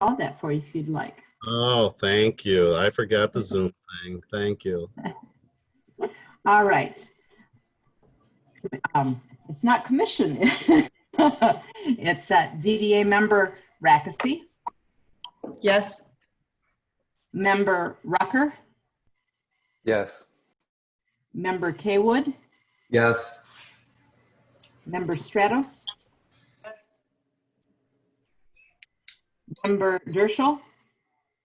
all that for you if you'd like. Oh, thank you. I forgot the Zoom thing. Thank you. All right. It's not commission. It's DDA member Rackesee, Yes. member Rucker, Yes. member Kaywood, Yes. member Stratos, member Derschel,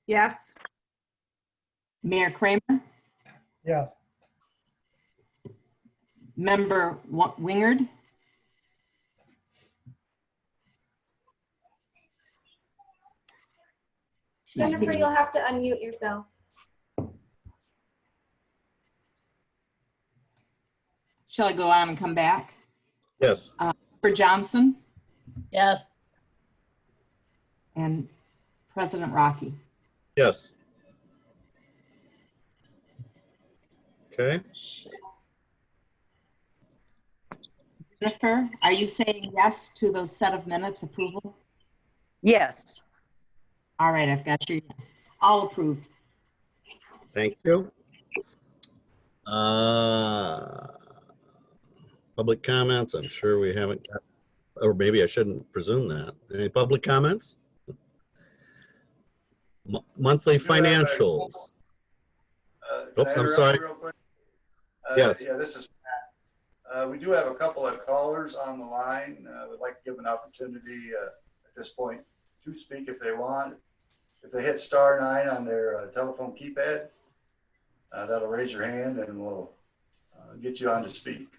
Yes. Mayor Kramer, Yes. member Wingard, Jennifer, you'll have to unmute yourself. shall I go on and come back? Yes. Member Johnson Yes. and President Rocky. Yes. Okay. Jennifer, are you saying yes to those set of minutes approval? Yes. All right, I've got your yes. All approved. Thank you. Public comments. I'm sure we haven't got, or maybe I shouldn't presume that. Any public comments? Monthly financials. Oops, I'm sorry. Yes. Yeah, this is Pat. We do have a couple of callers on the line. Would like to give an opportunity at this point to speak if they want. If they hit *9 on their telephone keypad, that'll raise your hand and we'll get you on to speak.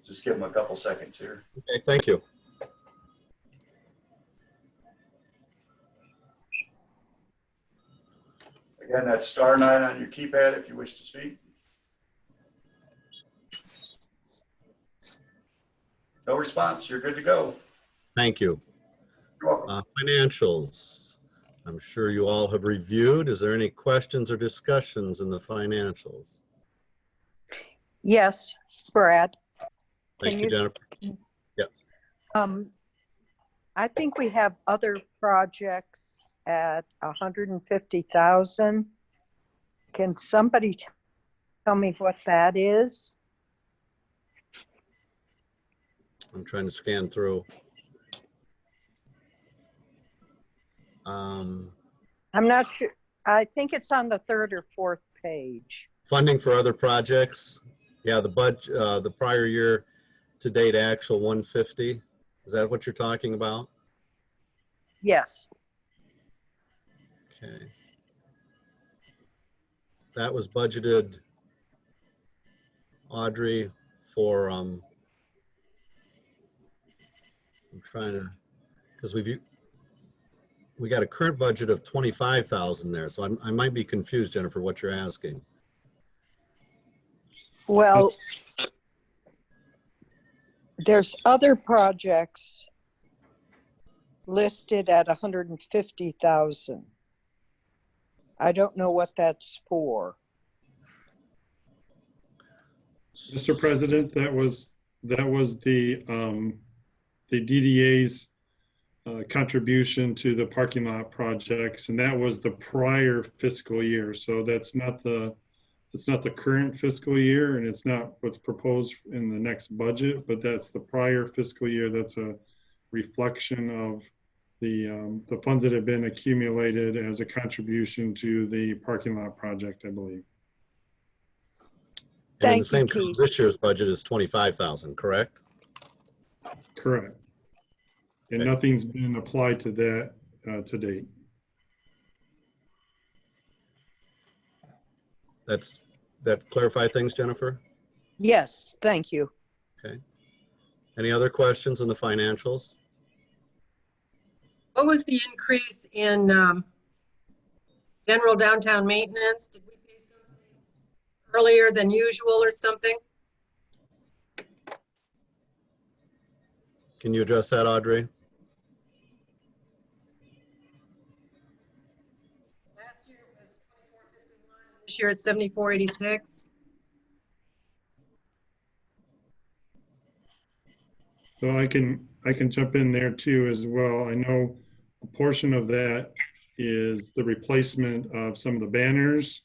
Just give them a couple seconds here. Okay, thank you. Again, that's *9 on your keypad if you wish to speak. No response, you're good to go. Thank you. You're welcome. Financials. I'm sure you all have reviewed. Is there any questions or discussions in the financials? Yes, Brad. Thank you, Jennifer. Yep. I think we have other projects at 150,000. Can somebody tell me what that is? I'm trying to scan through. I'm not sure. I think it's on the 3rd or 4th page. Funding for other projects. Yeah, the budget, the prior year to date actual 150. Is that what you're talking about? Yes. Okay. That was budgeted, Audrey, for I'm trying to, because we got a current budget of 25,000 there, so I might be confused, Jennifer, what you're asking. Well, there's other projects listed at 150,000. I don't know what that's for. Mr. President, that was the DDA's contribution to the parking lot projects, and that was the prior fiscal year. So it's not the current fiscal year, and it's not what's proposed in the next budget, but that's the prior fiscal year. That's a reflection of the funds that have been accumulated as a contribution to the parking lot project, I believe. And the same, this year's budget is 25,000, correct? Correct. And nothing's been applied to that to date. That clarify things, Jennifer? Yes, thank you. Okay. Any other questions on the financials? What was the increase in general downtown maintenance? Did we pay something earlier than usual or something? Can you address that, Audrey? Last year it was 2451. This year it's 7486. So I can jump in there too as well. I know a portion of that is the replacement of some of the banners.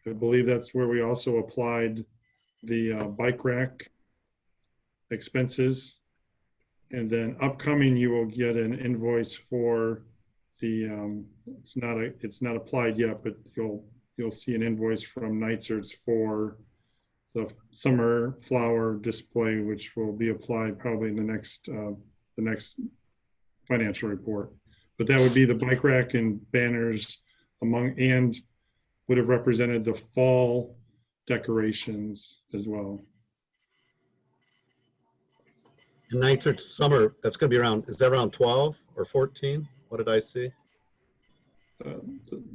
I believe that's where we also applied the bike rack expenses. And then upcoming, you will get an invoice for the, it's not applied yet, but you'll see an invoice from NYSERDS for the summer flower display, which will be applied probably in the next financial report. But that would be the bike rack and banners and would have represented the fall decorations as well. And NYSERD summer, that's going to be around, is that around 12 or 14? What did I see?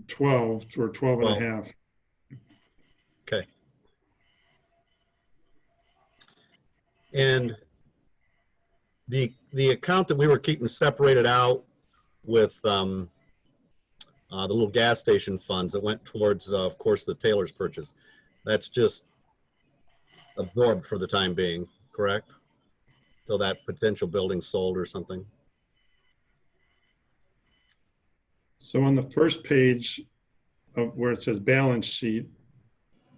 12 or 12 and a half. Okay. And the account that we were keeping separated out with the little gas station funds that went towards, of course, the Taylor's purchase, that's just absorbed for the time being, correct? Till that potential building sold or something. So on the first page of where it says balance sheet,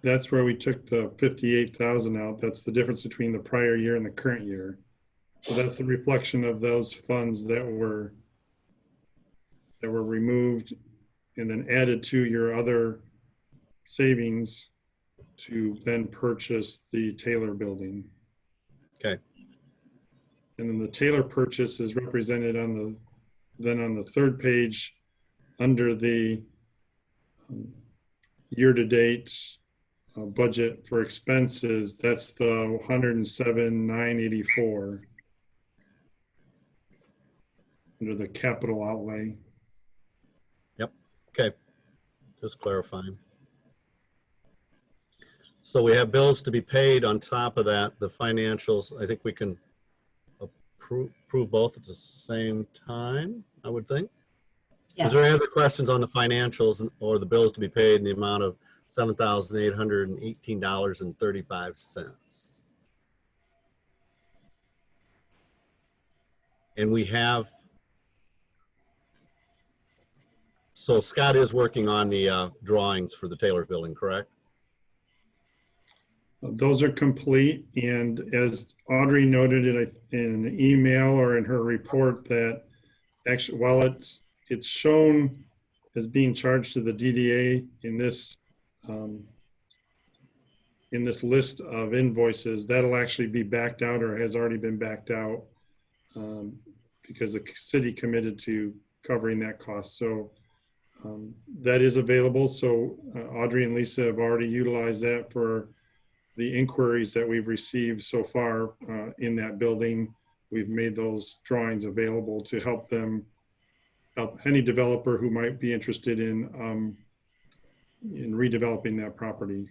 that's where we took the 58,000 out. That's the difference between the prior year and the current year. So that's the reflection of those funds that were removed and then added to your other savings to then purchase the Taylor building. Okay. And then the Taylor purchase is represented on the third page under the year-to-date budget for expenses. That's the 107,984 under the capital outlay. Yep. Okay. Just clarifying. So we have bills to be paid on top of that, the financials. I think we can approve both at the same time, I would think. Yeah. Is there any other questions on the financials or the bills to be paid in the amount of $7,818.35? And we have, so Scott is working on the drawings for the Taylor building, correct? Those are complete, and as Audrey noted it in an email or in her report, that actually while it's shown as being charged to the DDA in this list of invoices, that'll actually be backed out or has already been backed out because the city committed to covering that cost. So that is available. So Audrey and Lisa have already utilized that for the inquiries that we've received so far in that building. We've made those drawings available to help any developer who might be interested in redeveloping that property.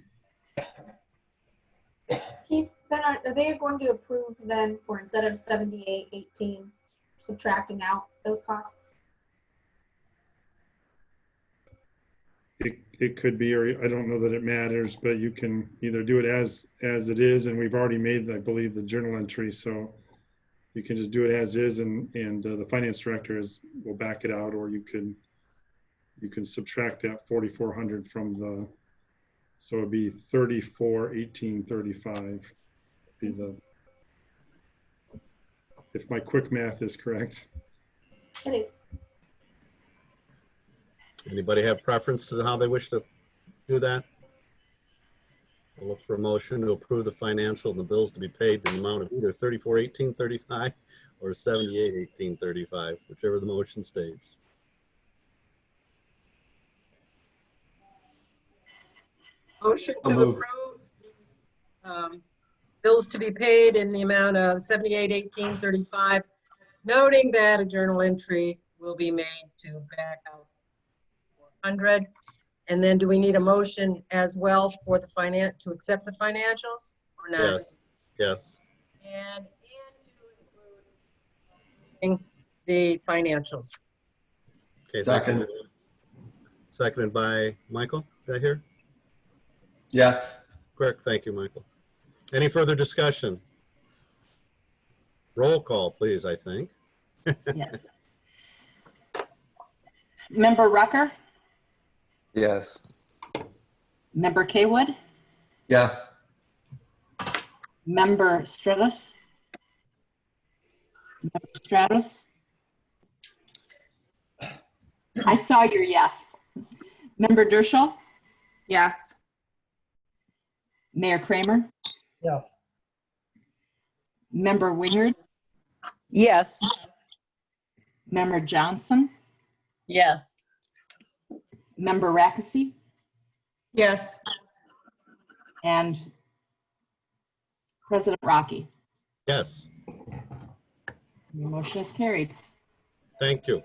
Keith, then are they going to approve then for instead of 7818 subtracting out those costs? It could be, or I don't know that it matters, but you can either do it as it is, and we've already made, I believe, the journal entry, so you can just do it as is, and the finance director will back it out, or you can subtract that 4,400 from the, so it'd be 34,1835. Be the, if my quick math is correct. It is. Anybody have preference to how they wish to do that? I'll look for a motion to approve the financial and the bills to be paid in the amount of either $34,1835 or $78,1835, whichever the motion states. Motion to approve bills to be paid in the amount of $78,1835, noting that a journal entry will be made to back out 400. And then do we need a motion as well for the to accept the financials or not? Yes, yes. And to include the financials. Okay, Second. Seconded by Michael, did I hear? Yes. Correct, thank you, Michael. Any further discussion? Roll call, please, I think. Yes. Member Rucker, Yes. Member Kaywood, Yes. Member Stratus, Member Stratus. I saw your yes. Member Derschel, Yes. Mayor Kramer, Yes. Member Wingard, Yes. Member Johnson, Yes. Member Rackesee, Yes. and President Rocky. Yes, The motion is carried. thank you.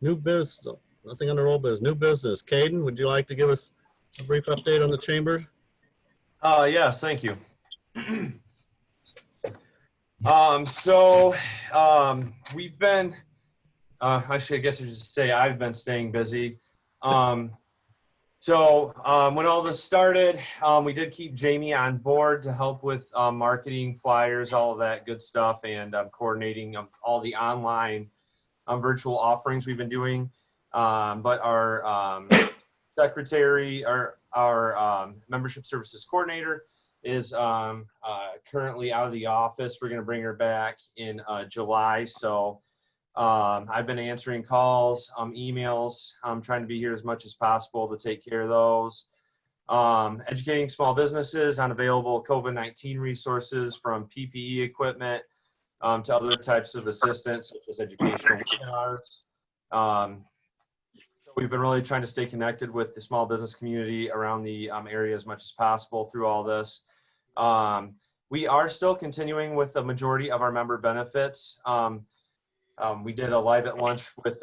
New business, nothing under old business, new business. Caden, would you like to give us a brief update on the chamber? Yes, thank you. We've been, actually, I guess I should say I've been staying busy. When all this started, we did keep Jamie on board to help with marketing, flyers, all of that good stuff, and coordinating all the online virtual offerings we've been doing. But our secretary, our membership services coordinator, is currently out of the office. We're going to bring her back in July. So I've been answering calls, emails. I'm trying to be here as much as possible to take care of those. Educating small businesses on available COVID-19 resources, from PPE equipment to other types of assistance, such as educational webinars. We've been really trying to stay connected with the small business community around the area as much as possible through all this. We are still continuing with the majority of our member benefits. We did a live at lunch with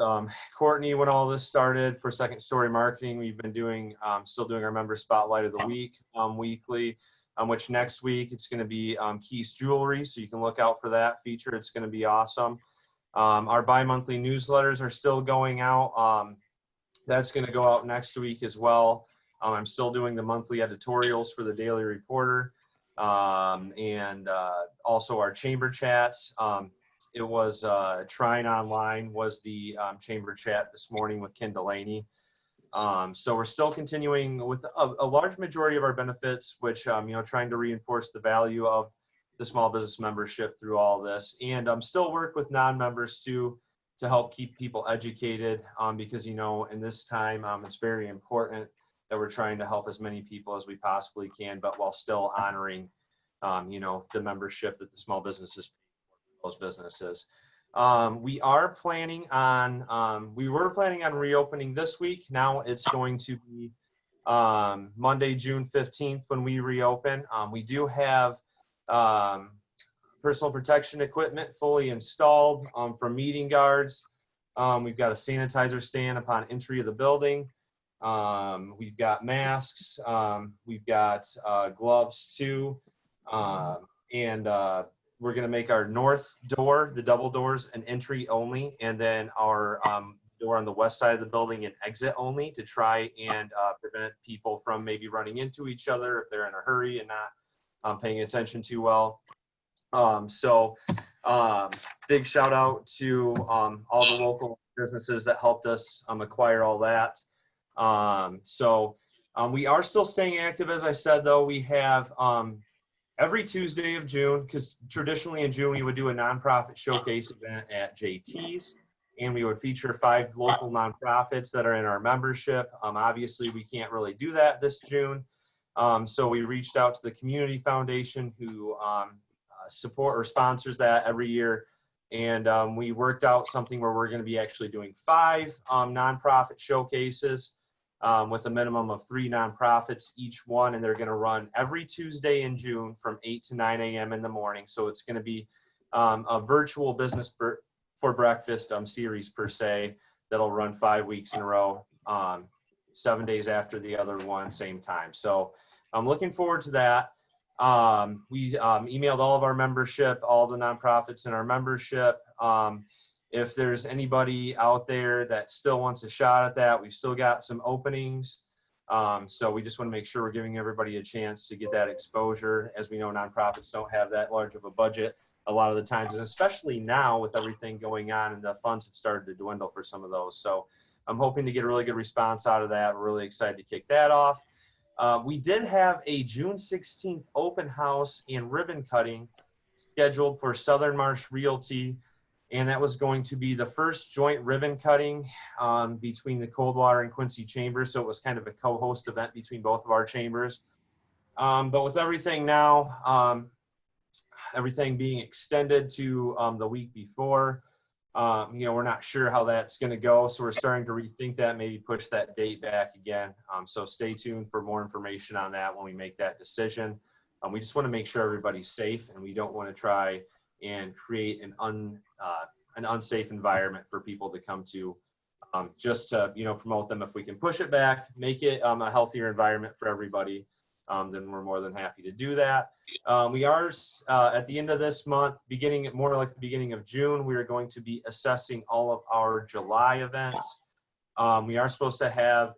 Courtney when all this started for Second Story Marketing. We've been doing, still doing our member spotlight of the week weekly, which next week it's going to be Keys Jewelry. So you can look out for that feature. It's going to be awesome. Our bi-monthly newsletters are still going out. That's going to go out next week as well. I'm still doing the monthly editorials for the Daily Reporter, and also our chamber chats. It was Trying Online was the chamber chat this morning with Ken Delaney. So we're still continuing with a large majority of our benefits, which, trying to reinforce the value of the small business membership through all this, and still work with non-members too, to help keep people educated, because, in this time, it's very important that we're trying to help as many people as we possibly can, but while still honoring, the membership that the small businesses pay for those businesses. We were planning on reopening this week. Now it's going to be Monday, June 15th when we reopen. We do have personal protection equipment fully installed for meeting guards. We've got a sanitizer stand upon entry of the building. We've got masks. We've got gloves too. And we're going to make our north door, the double doors, an entry only, and then our door on the west side of the building an exit only, to try and prevent people from maybe running into each other if they're in a hurry and not paying attention too well. Big shout out to all the local businesses that helped us acquire all that. We are still staying active. As I said, though, we have every Tuesday of June, because traditionally in June we would do a nonprofit showcase event at JT's, and we would feature 5 local nonprofits that are in our membership. Obviously we can't really do that this June. So we reached out to the Community Foundation, who support or sponsors that every year. And we worked out something where we're going to be actually doing 5 nonprofit showcases with a minimum of 3 nonprofits each one. And they're going to run every Tuesday in June from 8 to 9 a.m. in the morning. So it's going to be a virtual business for breakfast series per se, that'll run 5 weeks in a row, 7 days after the other one, same time. So I'm looking forward to that. We emailed all of our membership, all the nonprofits in our membership. If there's anybody out there that still wants a shot at that, we've still got some openings. So we just want to make sure we're giving everybody a chance to get that exposure. As we know, nonprofits don't have that large of a budget a lot of the times, and especially now with everything going on, and the funds have started to dwindle for some of those. So I'm hoping to get a really good response out of that. We're really excited to kick that off. We did have a June 16th open house and ribbon cutting scheduled for Southern Marsh Realty, and that was going to be the first joint ribbon cutting between the Coldwater and Quincy chambers. So it was kind of a co-host event between both of our chambers. But with everything now, everything being extended to the week before, we're not sure how that's going to go. So we're starting to rethink that, maybe push that date back again. So stay tuned for more information on that when we make that decision. We just want to make sure everybody's safe, and we don't want to try and create an unsafe environment for people to come to, just to promote them. If we can push it back, make it a healthier environment for everybody, then we're more than happy to do that. We are at the end of this month, more like the beginning of June, we are going to be assessing all of our July events. We are supposed to have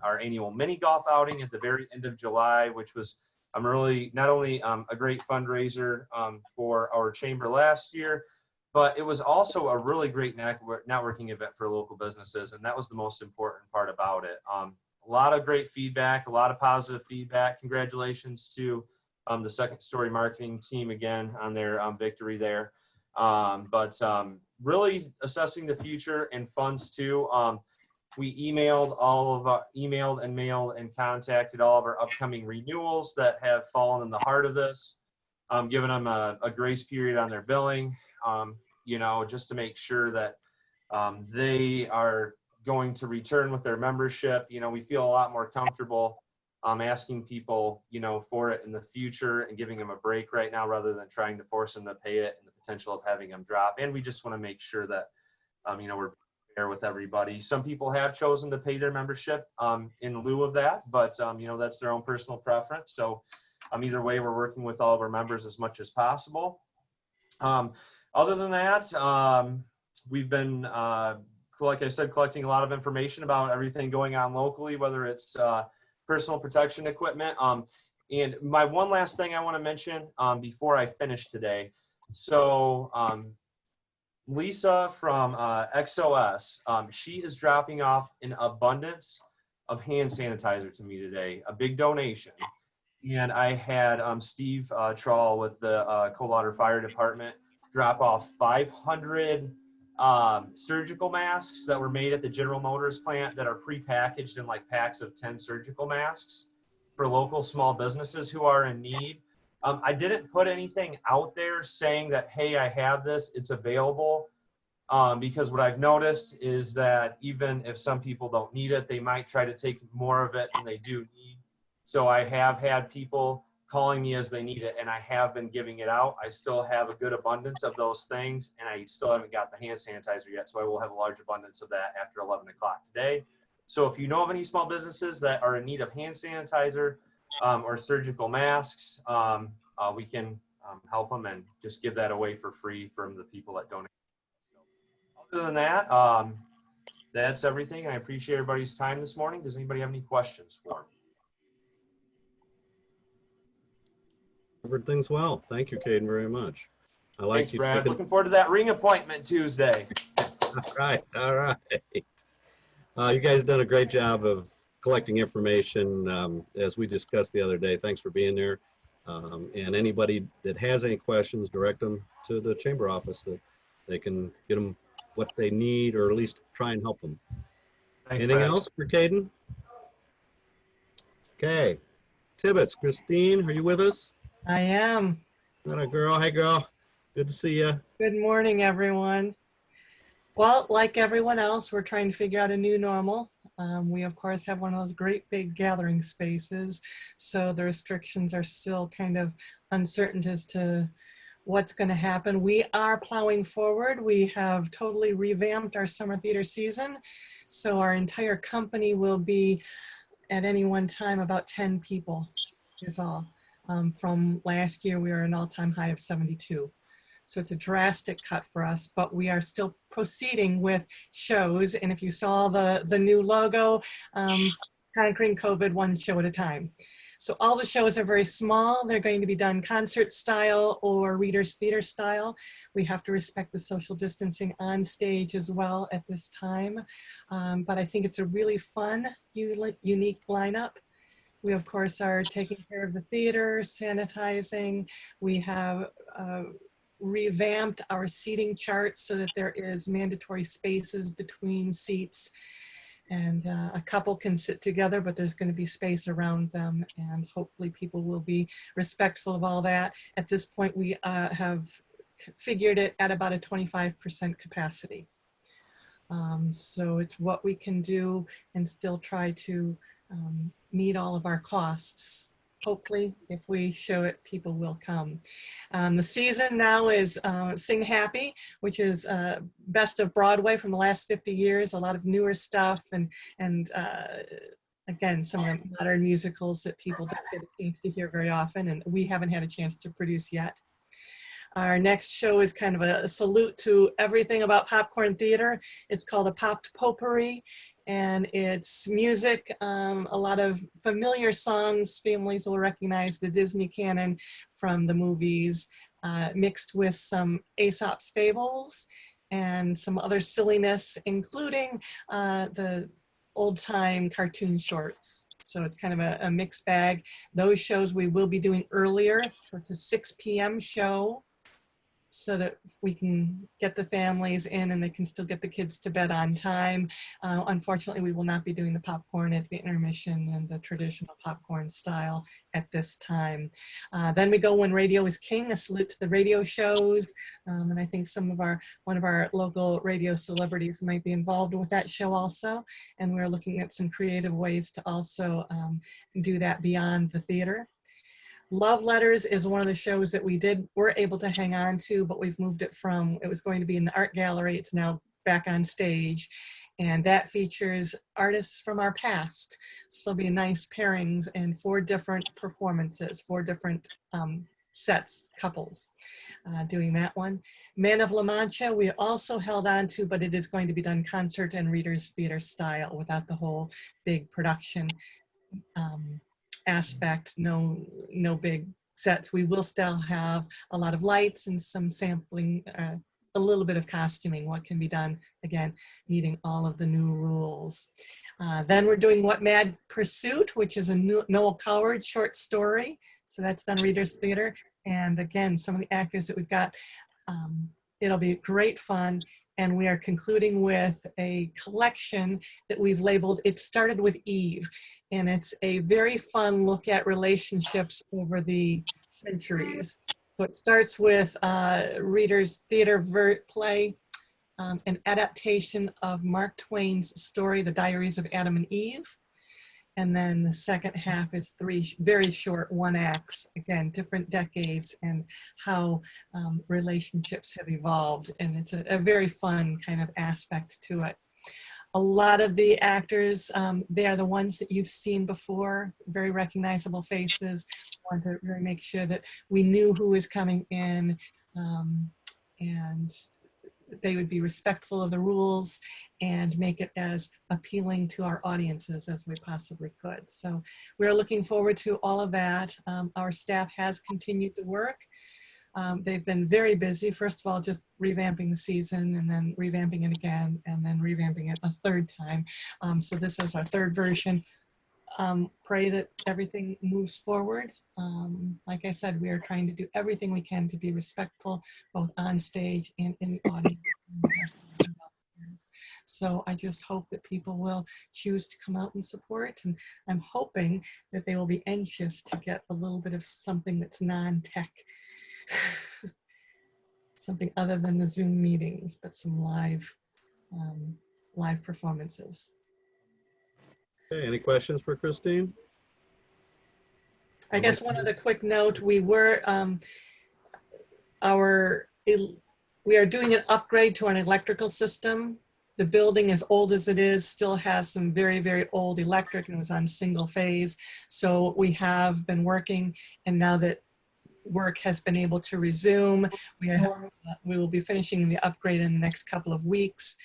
our annual mini golf outing at the very end of July, which was really not only a great fundraiser for our chamber last year, but it was also a really great networking event for local businesses, and that was the most important part about it. A lot of great feedback, a lot of positive feedback. Congratulations to the Second Story marketing team again on their victory there. But really assessing the future and funds too. We emailed and mailed and contacted all of our upcoming renewals that have fallen in the heart of this, giving them a grace period on their billing, just to make sure that they are going to return with their membership. We feel a lot more comfortable asking people, for it in the future and giving them a break right now rather than trying to force them to pay it and the potential of having them drop. And we just want to make sure that, we're fair with everybody. Some people have chosen to pay their membership in lieu of that, but, that's their own personal preference. So either way, we're working with all of our members as much as possible. Other than that, we've been, like I said, collecting a lot of information about everything going on locally, whether it's personal protection equipment. And my one last thing I want to mention before I finish today. So Lisa from XOS, she is dropping off an abundance of hand sanitizer to me today, a big donation. And I had Steve Trawl with the Coldwater Fire Department drop off 500 surgical masks that were made at the General Motors plant that are pre-packaged in like packs of 10 surgical masks for local small businesses who are in need. I didn't put anything out there saying that, hey, I have this, it's available, because what I've noticed is that even if some people don't need it, they might try to take more of it than they do need. So I have had people calling me as they need it, and I have been giving it out. I still have a good abundance of those things, and I still haven't got the hand sanitizer yet, so I will have a large abundance of that after 11 o'clock today. So if you know of any small businesses that are in need of hand sanitizer or surgical masks, we can help them and just give that away for free from the people that donate. Other than that, that's everything. I appreciate everybody's time this morning. Does anybody have any questions for me? Covered things well. Thank you, Caden, very much. I like Thanks, you. Brad. Looking forward to that ring appointment Tuesday. All right. All right. You guys done a great job of collecting information as we discussed the other day. Thanks for being there. And anybody that has any questions, direct them to the chamber office that they can get them what they need, or at least try and help them. Thanks, Anything Brad. else for Caden? Okay. Tibbetts, Christine, are you with us? I am. Got a girl. Hey, girl. Good to see you. Good morning, everyone. Well, like everyone else, we're trying to figure out a new normal. We, of course, have one of those great big gathering spaces, so the restrictions are still kind of uncertain as to what's going to happen. We are plowing forward. We have totally revamped our summer theater season, so our entire company will be, at any one time, about 10 people is all. From last year, we were an all-time high of 72. So it's a drastic cut for us, but we are still proceeding with shows. And if you saw the new logo, conquering COVID one show at a time. So all the shows are very small. They're going to be done concert style or readers theater style. We have to respect the social distancing on stage as well at this time. But I think it's a really fun, unique lineup. We, of course, are taking care of the theater, sanitizing. We have revamped our seating charts so that there is mandatory spaces between seats. And a couple can sit together, but there's going to be space around them. And hopefully people will be respectful of all that. At this point, we have figured it at about a 25% capacity. So it's what we can do and still try to meet all of our costs. Hopefully, if we show it, people will come. The season now is Sing Happy, which is best of Broadway from the last 50 years, a lot of newer stuff, and again, some of the modern musicals that people don't get a chance to hear very often, and we haven't had a chance to produce yet. Our next show is kind of a salute to everything about popcorn theater. It's called A Popped Potpourri, and it's music, a lot of familiar songs. Families will recognize the Disney canon from the movies, mixed with some Aesop's fables and some other silliness, including the old-time cartoon shorts. So it's kind of a mixed bag. Those shows we will be doing earlier. So it's a 6 p.m. show, so that we can get the families in and they can still get the kids to bed on time. Unfortunately, we will not be doing the popcorn at the intermission and the traditional popcorn style at this time. Then we go When Radio is King, a salute to the radio shows. And I think one of our local radio celebrities might be involved with that show also. And we're looking at some creative ways to also do that beyond the theater. Love Letters is one of the shows that were able to hang on to, but we've moved it from, it was going to be in the art gallery, it's now back on stage. And that features artists from our past. So there'll be nice pairings and 4 different performances, 4 different sets, couples doing that one. Man of La Mancha, we also held on to, but it is going to be done concert and readers theater style without the whole big production aspect, no big sets. We will still have a lot of lights and some sampling, a little bit of costuming, what can be done, again, meeting all of the new rules. Then we're doing What Mad Pursuit, which is a Noel Coward short story. So that's done Readers Theater. And again, some of the actors that we've got, it'll be great fun. And we are concluding with a collection that we've labeled It Started with Eve. And it's a very fun look at relationships over the centuries. So it starts with Reader's Theater play, an adaptation of Mark Twain's story, The Diaries of Adam and Eve. And then the second half is 3 very short one-acts, again, different decades and how relationships have evolved. And it's a very fun kind of aspect to it. A lot of the actors, they are the ones that you've seen before, very recognizable faces. I want to really make sure that we knew who was coming in and they would be respectful of the rules and make it as appealing to our audiences as we possibly could. So we're looking forward to all of that. Our staff has continued to work. They've been very busy. First of all, just revamping the season and then revamping it again and then revamping it a 3rd time. So this is our 3rd version. Pray that everything moves forward. Like I said, we are trying to do everything we can to be respectful, both on stage and in the audience. So I just hope that people will choose to come out and support. And I'm hoping that they will be anxious to get a little bit of something that's non-tech, something other than the Zoom meetings, but some live performances. Okay, any questions for Christine? I guess one other quick note, we are doing an upgrade to an electrical system. The building, as old as it is, still has some very, very old electric and was on single phase. So we have been working, and now that work has been able to resume, we will be finishing the upgrade in the next couple of weeks.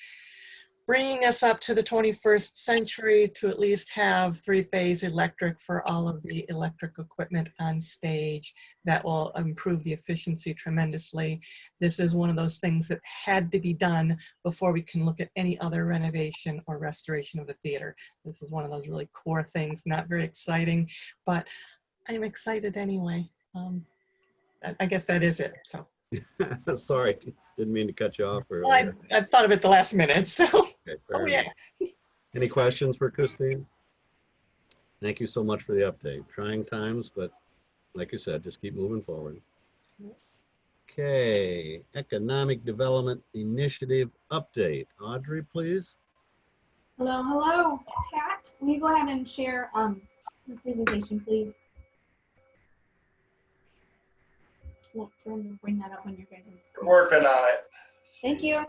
bringing us up to the 21st century to at least have three-phase electric for all of the electric equipment on stage. That will improve the efficiency tremendously. This is one of those things that had to be done before we can look at any other renovation or restoration of the theater. This is one of those really core things, not very exciting, but I'm excited anyway. I guess that is it, so. Sorry, didn't mean to cut you off Well, earlier. I thought of it the last minute, so. Okay, fair Oh, yeah. enough. Any questions for Christine? Thank you so much for the update. Trying times, but like you said, just keep moving forward. Okay, Economic Development Initiative update. Audrey, please. Hello, hello. Pat, will you go ahead and share your presentation, please? Well, trying to bring that up on your guys' screen. Working on it. Thank you.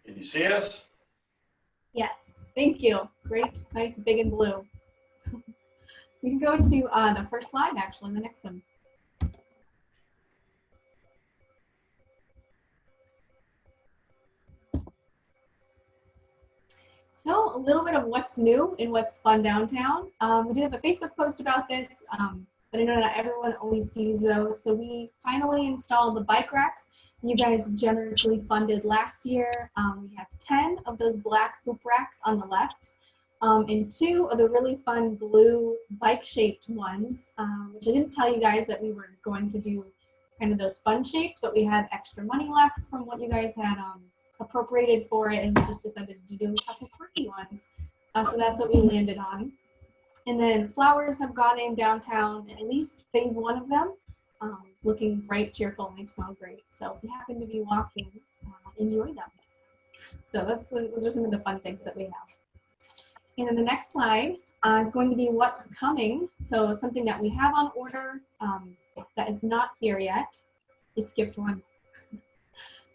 Can you see us? Yes, thank you. Great, nice, big and blue. You can go to the first slide, actually, the next one. So a little bit of what's new and what's fun downtown. We did have a Facebook post about this, but I know not everyone always sees those. So we finally installed the bike racks you guys generously funded last year. We have 10 of those black hoop racks on the left, and 2 of the really fun blue bike-shaped ones, which I didn't tell you guys that we were going to do kind of those fun-shaped, but we had extra money left from what you guys had appropriated for it, and we just decided to do a couple quirky ones. So that's what we landed on. And then flowers have gone in downtown, at least phase 1 of them, looking bright, cheerful, and they smell great. So if you happen to be walking, enjoy them. So those are some of the fun things that we have. And then the next slide is going to be what's coming. So something that we have on order that is not here yet. You skipped one.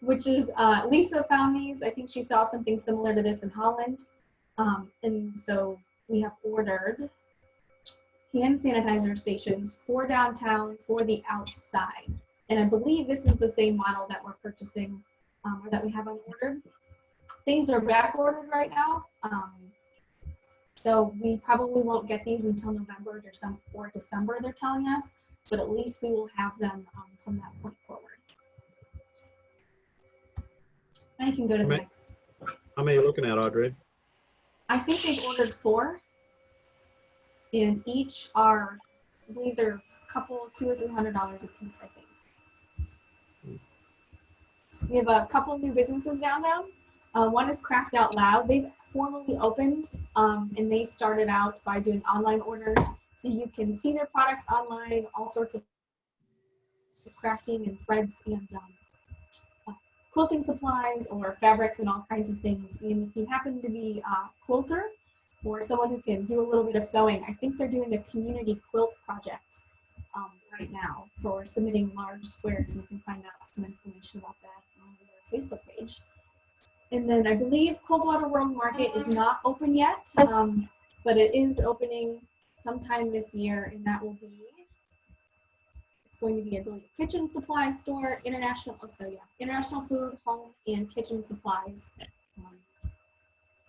Which is, Lisa found these. I think she saw something similar to this in Holland. And so we have ordered hand sanitizer stations for downtown for the outside. And I believe this is the same model that we're purchasing or that we have on order. Things are back ordered right now. So we probably won't get these until November or December, they're telling us, but at least we will have them from that point forward. Now you can go to the next. How many are you looking at, Audrey? I think they've ordered 4, and each are, I believe they're a couple, $200 or $300 a piece, I think. We have a couple new businesses downtown. One is Craft Out Loud. They've formally opened, and they started out by doing online orders, so you can see their products online, all sorts of crafting and threads and quilting supplies or fabrics and all kinds of things. And if you happen to be a quilter or someone who can do a little bit of sewing, I think they're doing a community quilt project right now for submitting large squares. You can find out some information about that on their Facebook page. And then I believe Coldwater World Market is not open yet, but it is opening sometime this year, and that will be, it's going to be, I believe, a kitchen supply store, international food, home, and kitchen supplies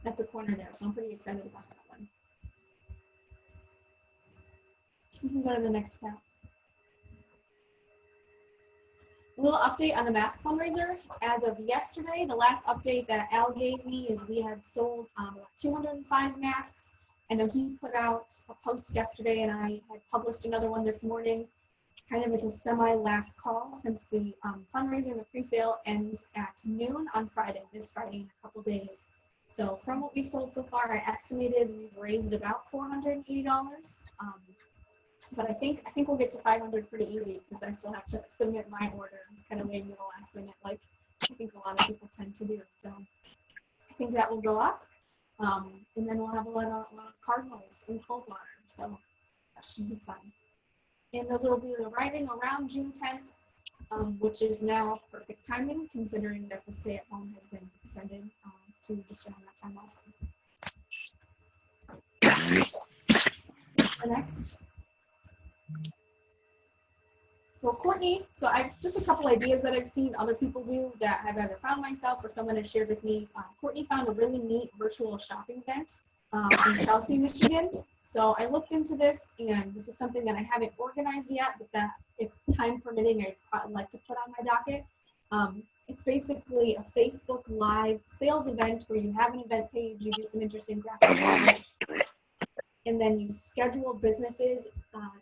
at the corner there. So I'm pretty excited about that one. You can go to the next tab. A little update on the mask fundraiser. As of yesterday, the last update that Al gave me is we had sold 205 masks. I know he put out a post yesterday, and I had published another one this morning, kind of as a semi-last call, since the fundraiser and the pre-sale ends at noon on Friday, this Friday in a couple days. So from what we've sold so far, I estimated we've raised about $480. But I think we'll get to 500 pretty easy because I still have to submit my order. I'm kind of waiting to the last minute, like I think a lot of people tend to do. So I think that will go up, and then we'll have a lot of cardinals in Coldwater. So that should be fun. And those will be arriving around June 10th, which is now perfect timing considering that the stay-at-home has been extended to just around that time also. Next. So Courtney, just a couple ideas that I've seen other people do that I've either found myself or someone has shared with me. Courtney found a really neat virtual shopping event in Chelsea, Michigan. So I looked into this, and this is something that I haven't organized yet, but that if time permitting, I'd like to put on my docket. It's basically a Facebook Live sales event where you have an event page, you do some interesting graphics, and then you schedule businesses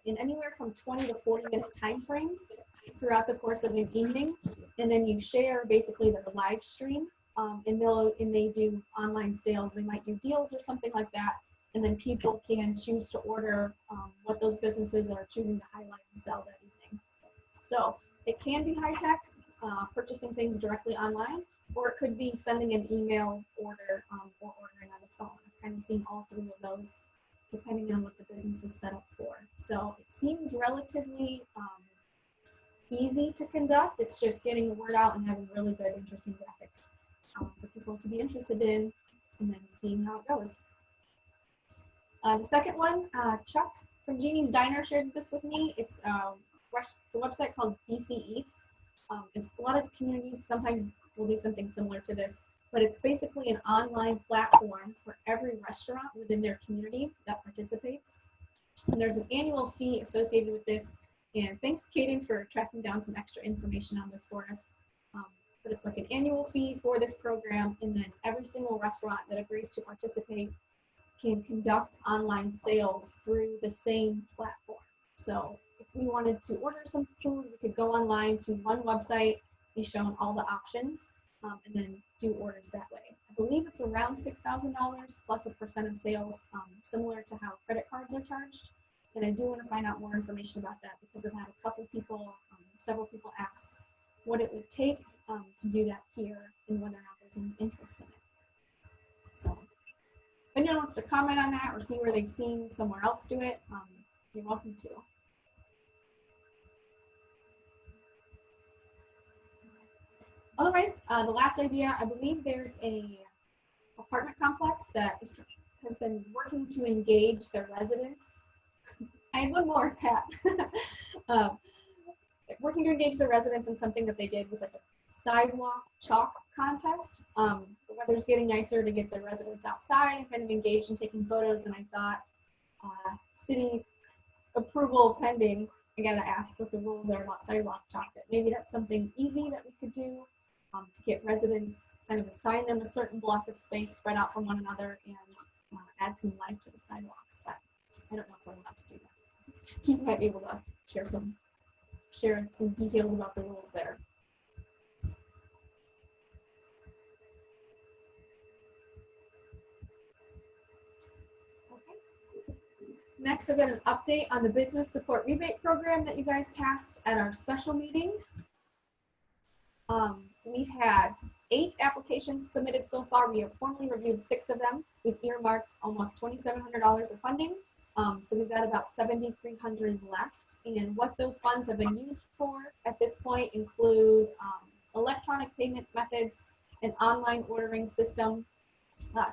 in anywhere from 20 to 40-minute time frames throughout the course of an evening, and then you share basically their live stream, and they do online sales. They might do deals or something like that, and then people can choose to order what those businesses are choosing to highlight and sell that evening. So it can be high tech, purchasing things directly online, or it could be sending an email order or ordering on the phone. I've kind of seen all three of those, depending on what the business is set up for. So it seems relatively easy to conduct. It's just getting the word out and having really good, interesting graphics for people to be interested in, and then seeing how it goes. The second one, Chuck from Jeannie's Diner shared this with me. It's a website called BC Eats. A lot of communities sometimes will do something similar to this, but it's basically an online platform for every restaurant within their community that participates. And there's an annual fee associated with this. And thanks, Kaden, for tracking down some extra information on this for us. But it's like an annual fee for this program, and then every single restaurant that agrees to participate can conduct online sales through the same platform. So if we wanted to order some food, we could go online to one website, be shown all the options, and then do orders that way. I believe it's around $6,000 plus a % of sales, similar to how credit cards are charged. And I do want to find out more information about that because I've had a couple people, several people ask what it would take to do that here and whether or not there's any interest in it. So if anyone wants to comment on that or see where they've seen somewhere else do it, you're welcome to. Otherwise, the last idea, I believe there's a apartment complex that has been working to engage their residents. I had one more, Pat. Working to engage the residents in something that they did was like a sidewalk chalk contest. The weather's getting nicer to get the residents outside and kind of engaged in taking photos, and I thought city approval pending, I gotta ask what the rules are about sidewalk chalk. That maybe that's something easy that we could do to get residents, kind of assign them a certain block of space spread out from one another and add some life to the sidewalks. But I don't know if we're allowed to do that. Keith might be able to share some details about the rules there. Okay. Next, I've got an update on the business support rebate program that you guys passed at our special meeting. We've had 8 applications submitted so far. We have formally reviewed 6 of them. We've earmarked almost $2,700 of funding. So we've got about $7,300 left. And what those funds have been used for at this point include electronic payment methods, an online ordering system,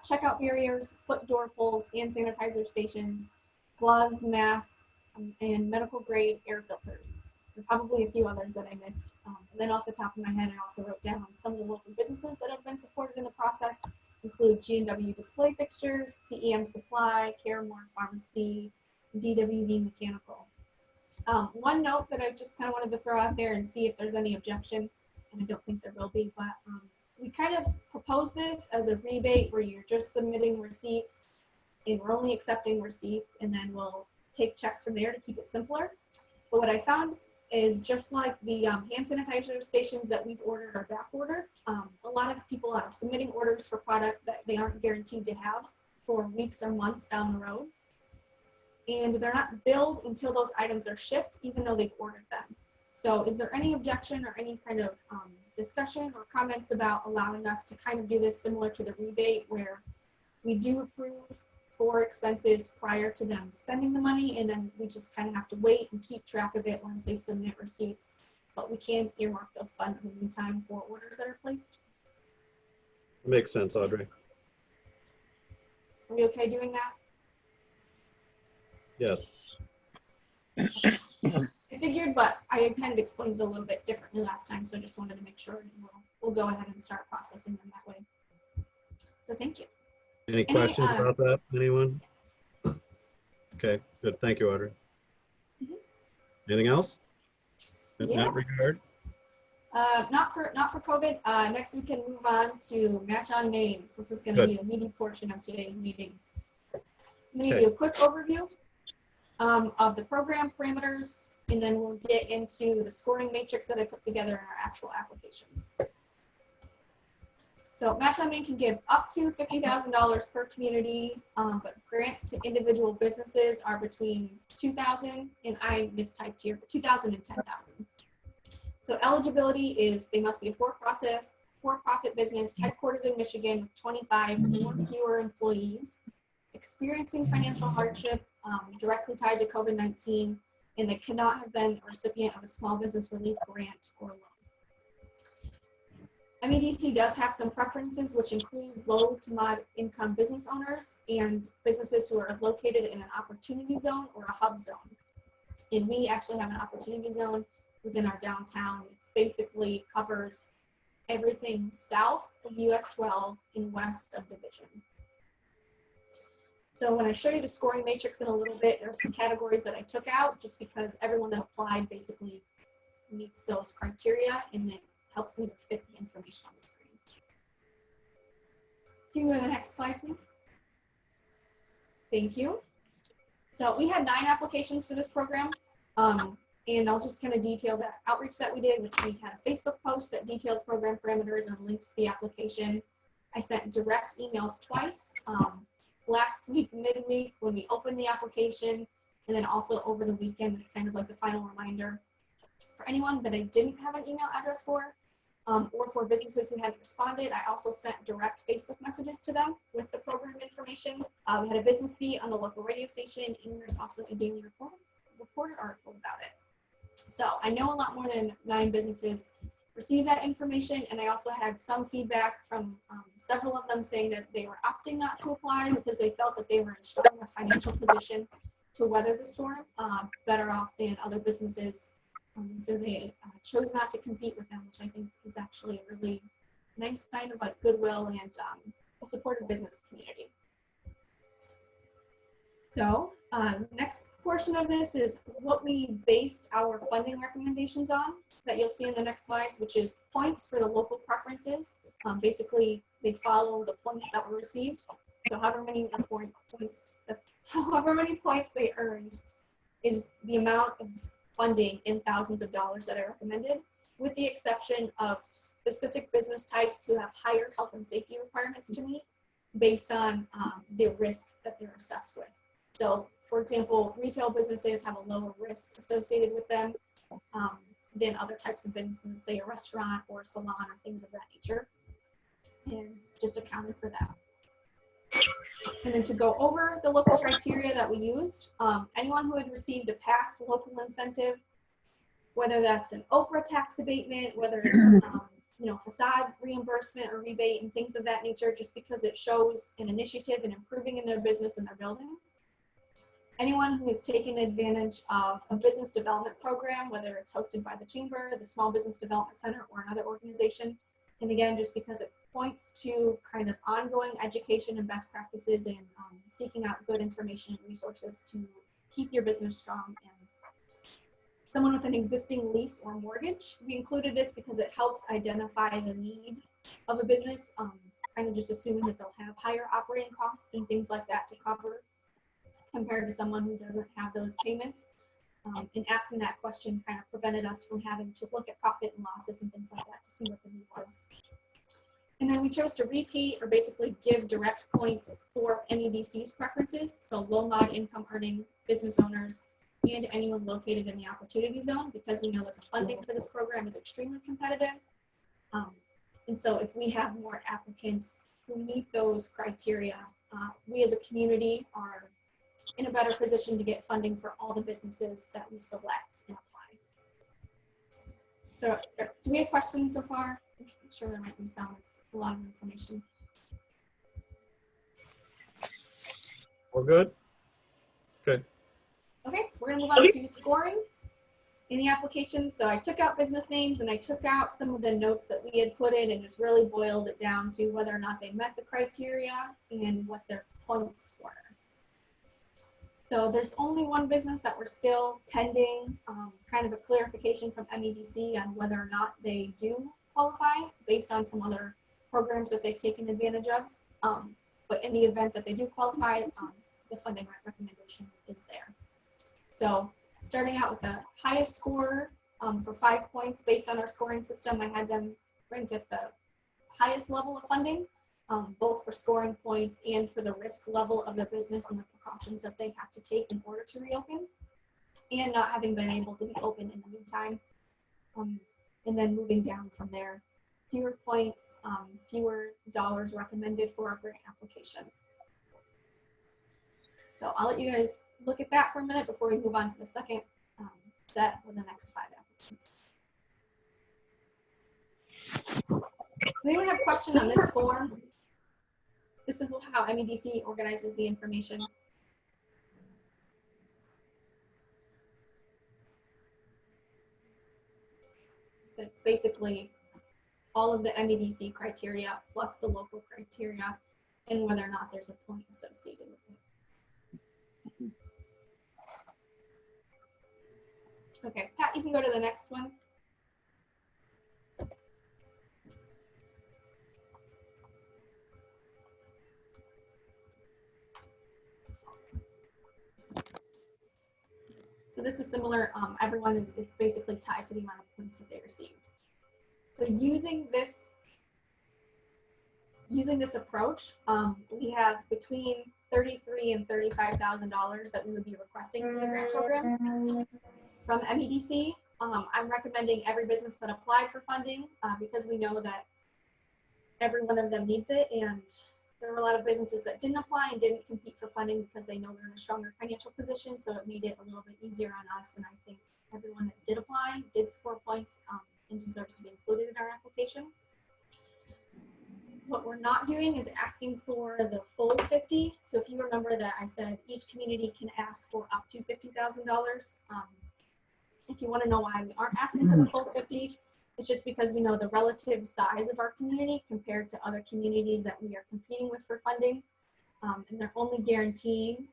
checkout barriers, foot door pulls, hand sanitizer stations, gloves, masks, and medical grade air filters. There are probably a few others that I missed. And then off the top of my head, I also wrote down some of the local businesses that have been supported in the process include G&W Display Fixtures, CEM Supply, Caramore Pharmacy, DWV Mechanical. One note that I just kind of wanted to throw out there and see if there's any objection, and I don't think there will be, but we kind of propose this as a rebate where you're just submitting receipts and we're only accepting receipts, and then we'll take checks from there to keep it simpler. But what I found is just like the hand sanitizer stations that we've ordered or back ordered, a lot of people are submitting orders for product that they aren't guaranteed to have for weeks or months down the road. And they're not billed until those items are shipped, even though they've ordered them. So is there any objection or any kind of discussion or comments about allowing us to kind of do this similar to the rebate where we do approve for expenses prior to them spending the money, and then we just kind of have to wait and keep track of it once they submit receipts, but we can earmark those funds in the meantime for orders that are placed? Makes sense, Audrey. Are we okay doing that? Yes. I figured, but I had kind of explained it a little bit differently last time, so I just wanted to make sure we'll go ahead and start processing them that way. So thank you. Any questions about that, anyone? Okay, good. Thank you, Audrey. Anything else in that regard? Not for COVID. Next we can move on to match on names. This is going to be the meaty portion of today's meeting. I'm going to give you a quick overview of the program parameters, and then we'll get into the scoring matrix that I put together in our actual applications. So match on name can give up to $50,000 per community, but grants to individual businesses are between $2,000 and I mistyped here, but $2,000 and $10,000. So eligibility is they must be a for-profit business headquartered in Michigan with 25 or fewer employees, experiencing financial hardship directly tied to COVID-19, and they cannot have been a recipient of a small business relief grant or loan. MEDC does have some preferences, which include low to moderate income business owners and businesses who are located in an opportunity zone or a hub zone. And we actually have an opportunity zone within our downtown. It basically covers everything south of US 12 and west of Division. So when I show you the scoring matrix in a little bit, there are some categories that I took out just because everyone that applied basically meets those criteria, and it helps me to fit the information on the screen. Can you go to the next slide, please? Thank you. So we had 9 applications for this program. And I'll just kind of detail that outreach that we did, which we had a Facebook post that detailed program parameters and links to the application. I sent direct emails twice, last week, midweek, when we opened the application, and then also over the weekend as kind of like the final reminder. For anyone that I didn't have an email address for, or for businesses who hadn't responded, I also sent direct Facebook messages to them with the program information. We had a business feed on the local radio station, and there's also a daily reporter article about it. So I know a lot more than 9 businesses received that information, and I also had some feedback from several of them saying that they were opting not to apply because they felt that they were in a stronger financial position to weather the storm, better off than other businesses. So they chose not to compete with them, which I think is actually a really nice sign of like goodwill and a supportive business community. So next portion of this is what we based our funding recommendations on that you'll see in the next slides, which is points for the local preferences. Basically, they follow the points that were received. So however many points they earned is the amount of funding in thousands of dollars that I recommended, with the exception of specific business types who have higher health and safety requirements to meet based on the risk that they're assessed with. So, for example, retail businesses have a lower risk associated with them than other types of businesses, say a restaurant or a salon or things of that nature, and just accounted for that. And then to go over the local criteria that we used, anyone who had received a past local incentive, whether that's an Oprah tax abatement, whether it's facade reimbursement or rebate and things of that nature, just because it shows an initiative in improving in their business and their building. Anyone who has taken advantage of a business development program, whether it's hosted by the Chamber, the Small Business Development Center, or another organization. And again, just because it points to kind of ongoing education and best practices and seeking out good information and resources to keep your business strong. And someone with an existing lease or mortgage, we included this because it helps identify the need of a business, kind of just assuming that they'll have higher operating costs and things like that to cover, compared to someone who doesn't have those payments. And asking that question kind of prevented us from having to look at profit and losses and things like that to see what the need was. And then we chose to repeat or basically give direct points for MEDC's preferences, so low mod income earning business owners and anyone located in the opportunity zone, because we know that the funding for this program is extremely competitive. And so if we have more applicants who meet those criteria, we as a community are in a better position to get funding for all the businesses that we select and apply. So do we have questions so far? I'm sure there might be some. It's a lot of information. We're good? Good. Okay, we're gonna move on to scoring in the application. So I took out business names and I took out some of the notes that we had put in and just really boiled it down to whether or not they met the criteria and what their points were. So there's only one business that we're still pending kind of a clarification from MEDC on whether or not they do qualify based on some other programs that they've taken advantage of. But in the event that they do qualify, the funding recommendation is there. So starting out with the highest score for 5 points based on our scoring system, I had them ranked at the highest level of funding, both for scoring points and for the risk level of the business and the precautions that they have to take in order to reopen, and not having been able to be open in the meantime. And then moving down from there, fewer points, fewer dollars recommended for our grant application. So I'll let you guys look at that for a minute before we move on to the second set with the next 5 applicants. Does anyone have questions on this form? This is how MEDC organizes the information. But it's basically all of the MEDC criteria plus the local criteria and whether or not there's a point associated with it. Okay, Pat, you can go to the next one. So this is similar. Everyone is it's basically tied to the amount of points that they received. So using this approach, we have between $33,000 and $35,000 that we would be requesting from the grant program from MEDC. I'm recommending every business that applied for funding because we know that every one of them needs it, and there were a lot of businesses that didn't apply and didn't compete for funding because they know they're in a stronger financial position, so it made it a little bit easier on us, and I think everyone that did apply did score points and deserves to be included in our application. What we're not doing is asking for the full 50. So if you remember that I said each community can ask for up to $50,000. If you want to know why we aren't asking for the full 50, it's just because we know the relative size of our community compared to other communities that we are competing with for funding. And they're only guaranteeing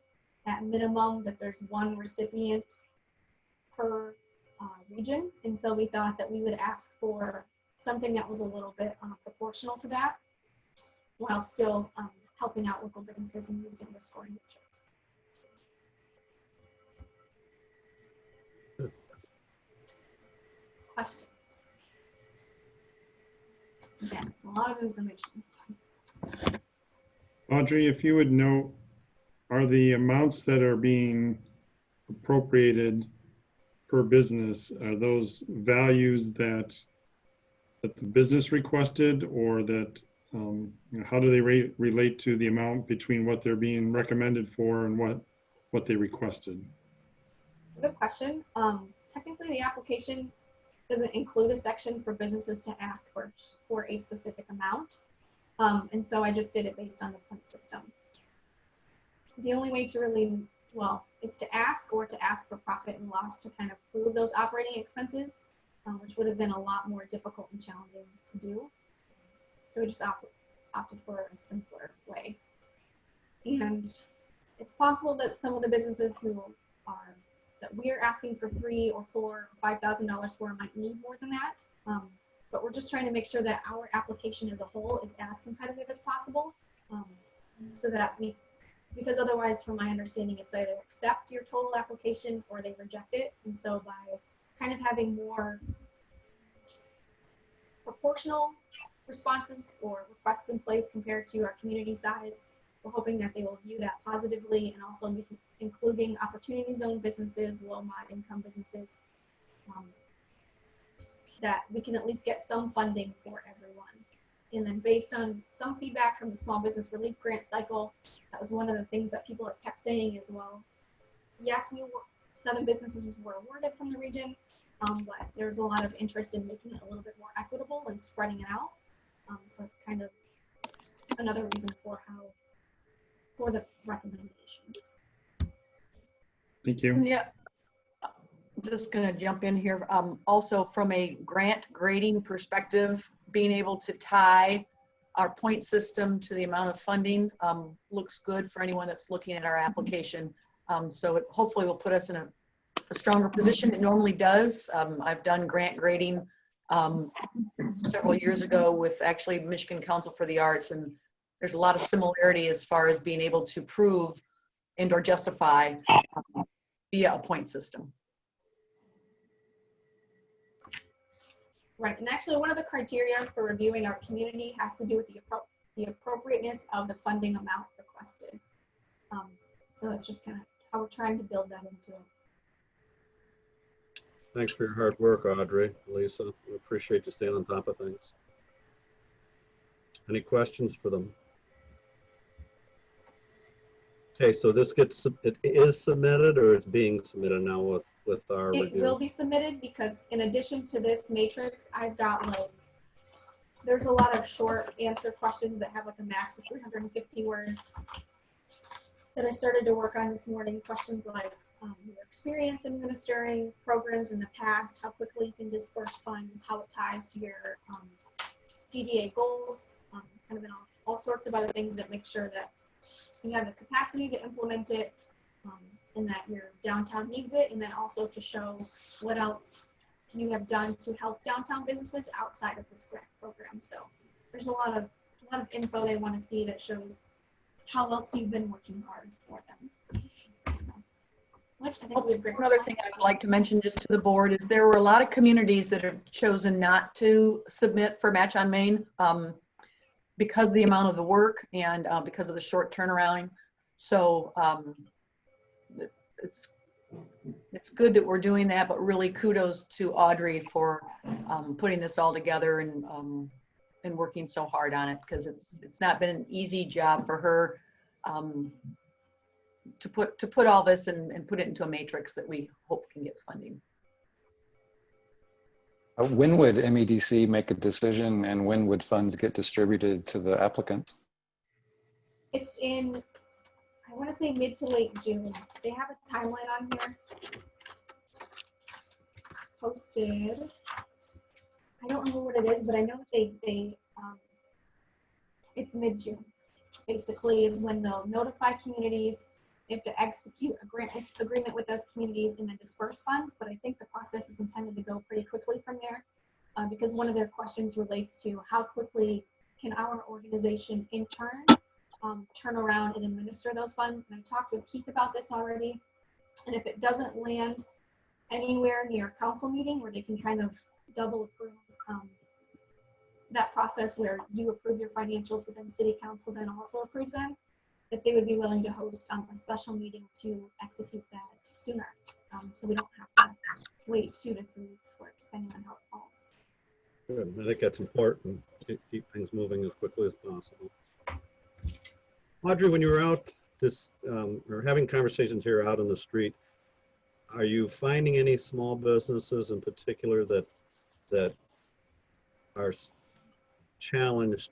at minimum that there's one recipient per region. And so we thought that we would ask for something that was a little bit proportional to that, while still helping out local businesses and using the scoring metrics. Questions? Yeah, it's a lot of information. Audrey, if you would note, are the amounts that are being appropriated per business, are those values that the business requested, or that how do they relate to the amount between what they're being recommended for and what they requested? Good question. Technically, the application doesn't include a section for businesses to ask for a specific amount. And so I just did it based on the point system. The only way to really, well, is to ask or to ask for profit and loss to kind of prove those operating expenses, which would have been a lot more difficult and challenging to do. So we just opted for a simpler way. And it's possible that some of the businesses that we're asking for $3,000 or $4,000 or $5,000 for might need more than that. But we're just trying to make sure that our application as a whole is as competitive as possible, so that because otherwise, from my understanding, it's either accept your total application or they reject it. And so by kind of having more proportional responses or requests in place compared to our community size, we're hoping that they will view that positively, and also including opportunity zone businesses, low mod income businesses, that we can at least get some funding for everyone. And then based on some feedback from the small business relief grant cycle, that was one of the things that people kept saying as well. Yes, 7 businesses were awarded from the region, but there's a lot of interest in making it a little bit more equitable and spreading it out. So it's kind of another reason for the recommendations. Thank you. Yeah. just going to jump in here. Also, from a grant grading perspective, being able to tie our point system to the amount of funding looks good for anyone that's looking at our application. So it hopefully will put us in a stronger position. It normally does. I've done grant grading several years ago with actually Michigan Council for the Arts, and there's a lot of similarity as far as being able to prove and or justify via a point system. Right, and actually one of the criteria for reviewing our community has to do with the appropriateness of the funding amount requested. So that's just kind of how we're trying to build that into it. Thanks for your hard work, Audrey, Lisa. We appreciate you staying on top of things. Any questions for them? Okay, so this it is submitted, or it's being submitted now with our It review? will be submitted because in addition to this matrix, I've got like, there's a lot of short answer questions that have like a max of 350 words that I started to work on this morning. Questions like your experience in administering programs in the past, how quickly you can disperse funds, how it ties to your DDA goals, kind of all sorts of other things that make sure that you have the capacity to implement it, and that your downtown needs it, and then also to show what else you have done to help downtown businesses outside of this grant program. So there's a lot of info they want to see that shows how else you've been working hard for them. So, which I think we have great. One other thing I would like to mention just to the board is there were a lot of communities that have chosen not to submit for Match on Main because of the amount of the work and because of the short turnaround. So it's good that we're doing that, but really kudos to Audrey for putting this all together and working so hard on it, because it's not been an easy job for her to put all this and put it into a matrix that we hope can get funding. When would MEDC make a decision, and when would funds get distributed to the applicants? It's in, I want to say mid to late June. They have a timeline on here posted. I don't remember what it is, but I know they it's mid-June. Basically, is when they'll notify communities. They have to execute a grant agreement with those communities and then disperse funds. But I think the process is intended to go pretty quickly from there, because one of their questions relates to how quickly can our organization in turn turn around and administer those funds. And I talked with Keith about this already. And if it doesn't land anywhere near council meeting where they can kind of double approve that process where you approve your financials, but then city council then also approves them, that they would be willing to host a special meeting to execute that sooner. So we don't have to wait 2 to 3 weeks for it, depending on how it falls. Good. I think that's important. Keep things moving as quickly as possible. Audrey, when you were out or having conversations here out on the street, are you finding any small businesses in particular that are challenged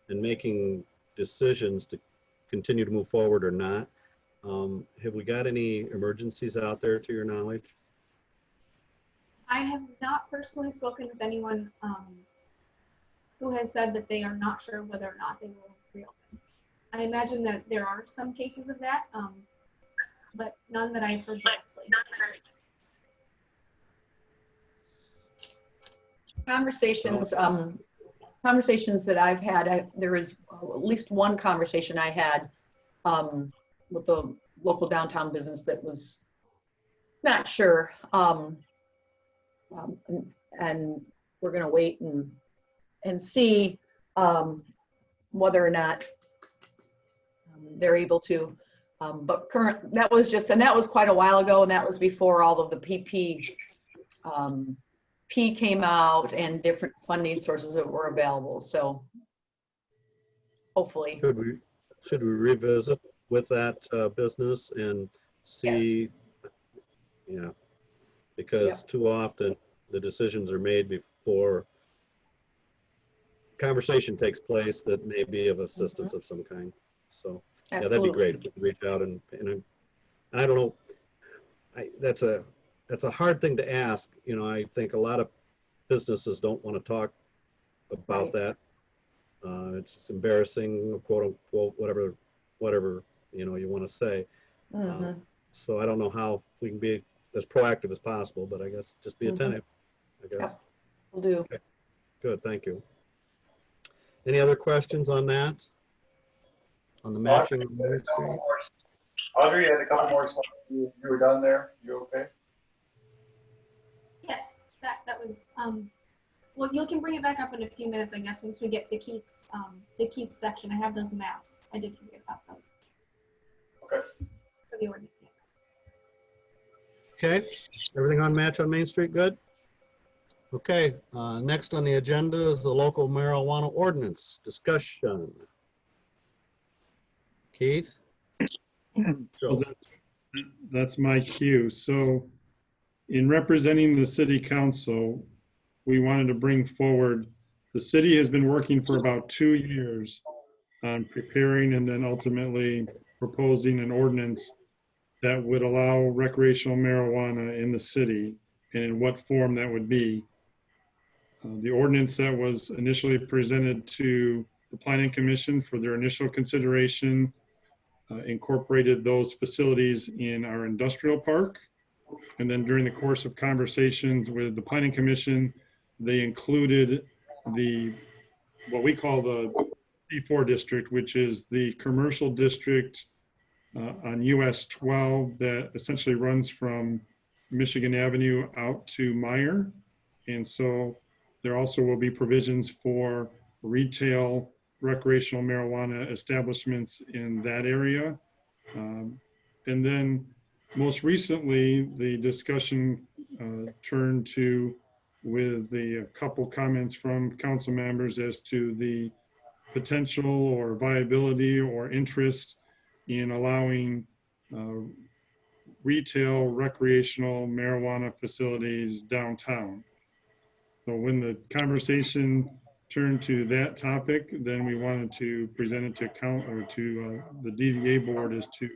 in making decisions to continue to move forward or not? Have we got any emergencies out there to your knowledge? I have not personally spoken with anyone who has said that they are not sure whether or not they will reopen. I imagine that there are some cases of that, but none that I've heard directly. Conversations that I've had, there is at least one conversation I had with the local downtown business that was not sure, and we're going to wait and see whether or not they're able to. But that was quite a while ago, and that was before all of the PP came out and different funding sources that were available. So hopefully. Should we revisit with that business and see? Yes. Yeah, because too often the decisions are made before conversation takes place that may be of assistance of some kind. So yeah, that'd be great if we could reach out and I don't know. That's a that's a hard thing to ask. I think a lot of businesses don't want to talk about Right. that. It's embarrassing, quote unquote, whatever, you want to say. Mhm. So I don't know how we can be as proactive as possible, but I guess just be Mhm. attentive, I guess. Yep. Will do. Okay. Good, thank you. Any other questions on that? On the matching of Main Street? Audrey, you had a couple more slides. You were done there? You okay? Yes, that was, well, you can bring it back up in a few minutes, I guess, once we get to Keith's section. I have those maps. I did forget about those. Okay. For the ordinance. Okay, everything on match on Main Street, good? Okay, next on the agenda is the local marijuana ordinance discussion. Keith? Well, that's my cue. So in representing the city council, we wanted to bring forward, the city has been working for about 2 years on preparing and then ultimately proposing an ordinance that would allow recreational marijuana in the city and in what form that would be. The ordinance that was initially presented to the Planning Commission for their initial consideration incorporated those facilities in our industrial park. And then during the course of conversations with the Planning Commission, they included what we call the C4 district, which is the commercial district on US 12 that essentially runs from Michigan Avenue out to Meyer. And so there also will be provisions for retail recreational marijuana establishments in that area. And then most recently, the discussion turned to with a couple comments from council members as to the potential or viability or interest in allowing retail recreational marijuana facilities downtown. So when the conversation turned to that topic, then we wanted to present it to the DDA board as to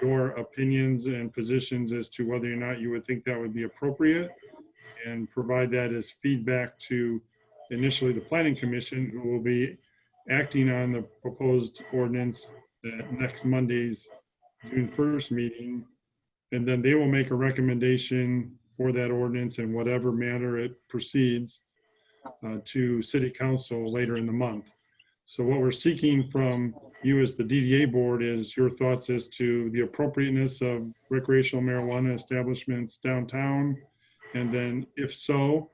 your opinions and positions as to whether or not you would think that would be appropriate, and provide that as feedback to initially the Planning Commission, who will be acting on the proposed ordinance at next Monday's June 1st meeting. And then they will make a recommendation for that ordinance in whatever manner it proceeds to City Council later in the month. So what we're seeking from you as the DDA board is your thoughts as to the appropriateness of recreational marijuana establishments downtown. And then if so,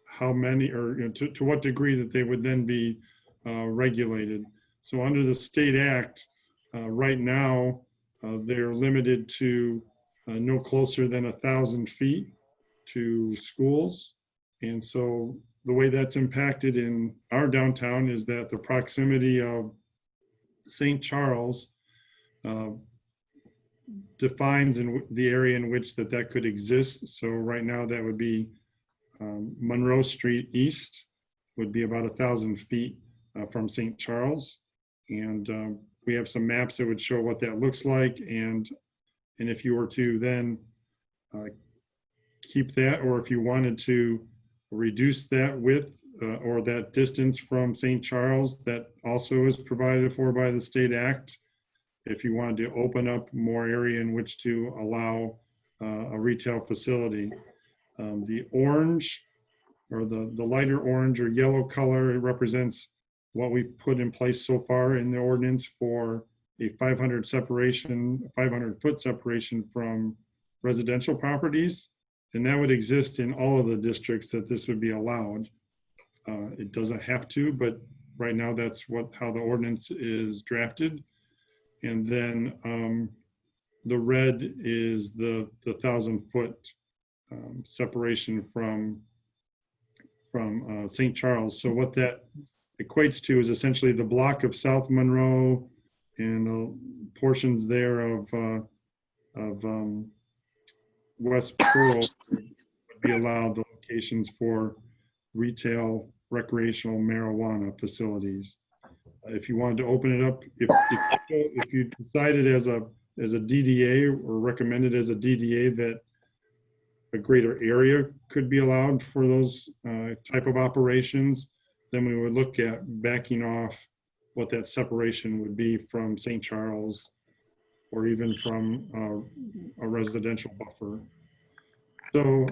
how many, or to what degree that they would then be regulated. So under the state act, right now, they're limited to no closer than 1,000 feet to schools. And so the way that's impacted in our downtown is that the proximity of St. Charles defines in the area in which that could exist. So right now that would be Monroe Street East would be about 1,000 feet from St. Charles. And we have some maps that would show what that looks like. And if you were to then keep that, or if you wanted to reduce that width or that distance from St. Charles, that also is provided for by the state act. If you wanted to open up more area in which to allow a retail facility. The orange, or the lighter orange or yellow color, it represents what we've put in place so far in the ordinance for a 500 foot separation from residential properties. And that would exist in all of the districts that this would be allowed. It doesn't have to, but right now that's how the ordinance is drafted. And then the red is the 1,000 foot separation from St. Charles. So what that equates to is essentially the block of South Monroe and portions there of West Pearl would be allowed the locations for retail recreational marijuana facilities. If you wanted to open it up, if you decided as a DDA or recommended as a DDA that a greater area could be allowed for those type of operations, then we would look at backing off what that separation would be from St. Charles or even from a residential buffer. So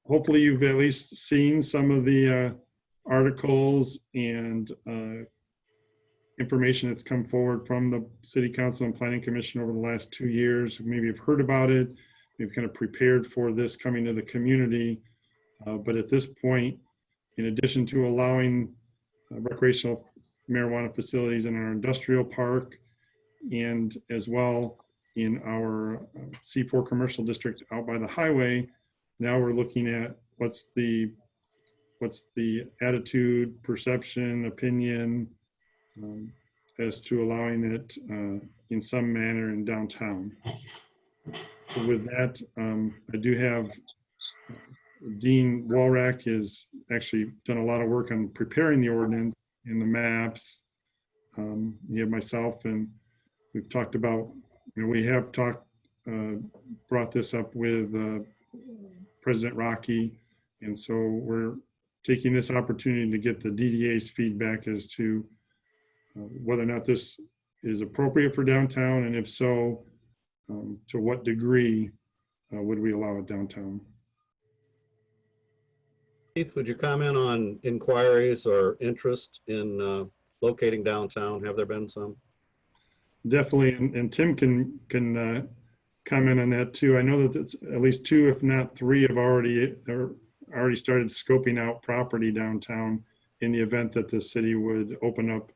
hopefully you've at least seen some of the articles and information that's come forward from the City Council and Planning Commission over the last 2 years. Maybe you've heard about it. We've kind of prepared for this coming to the community. But at this point, in addition to allowing recreational marijuana facilities in our industrial park and as well in our C4 commercial district out by the highway, now we're looking at what's the attitude, perception, opinion as to allowing it in some manner in downtown. So with that, I do have Dean Walrack has actually done a lot of work on preparing the ordinance and the maps. You have myself, and we've talked about, we have brought this up with President Rocky. And so we're taking this opportunity to get the DDA's feedback as to whether or not this is appropriate for downtown, and if so, to what degree would we allow it downtown? Keith, would you comment on inquiries or interest in locating downtown? Have there been some? Definitely, and Tim can comment on that too. I know that it's at least 2, if not 3, have already started scoping out property downtown in the event that the city would open up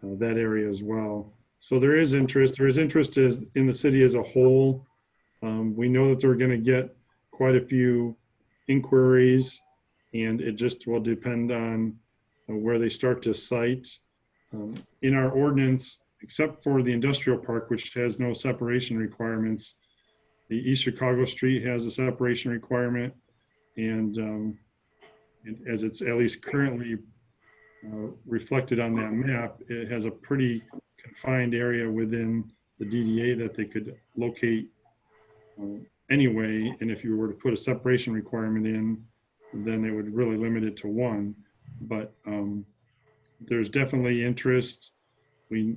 that area as well. So there is interest. There is interest in the city as a whole. We know that they're going to get quite a few inquiries, and it just will depend on where they start to site. In our ordinance, except for the industrial park, which has no separation requirements, the East Chicago Street has a separation requirement, and as it's at least currently reflected on that map, it has a pretty confined area within the DDA that they could locate anyway. And if you were to put a separation requirement in, then it would really limit it to 1. But there's definitely interest. We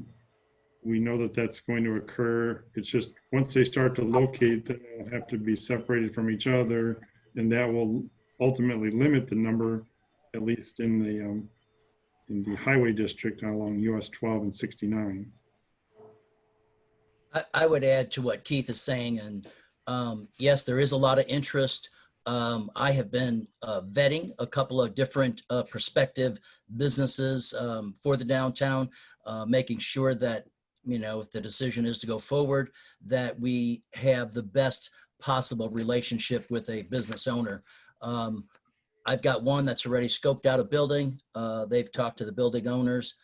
know that that's going to occur. It's just once they start to locate, then they'll have to be separated from each other, and that will ultimately limit the number, at least in the highway district along US 12 and 69. I would add to what Keith is saying, and yes, there is a lot of interest. I have been vetting a couple of different prospective businesses for the downtown, making sure that, if the decision is to go forward, that we have the best possible relationship with a business owner. I've got one that's already scoped out a building. They've talked to the building owners.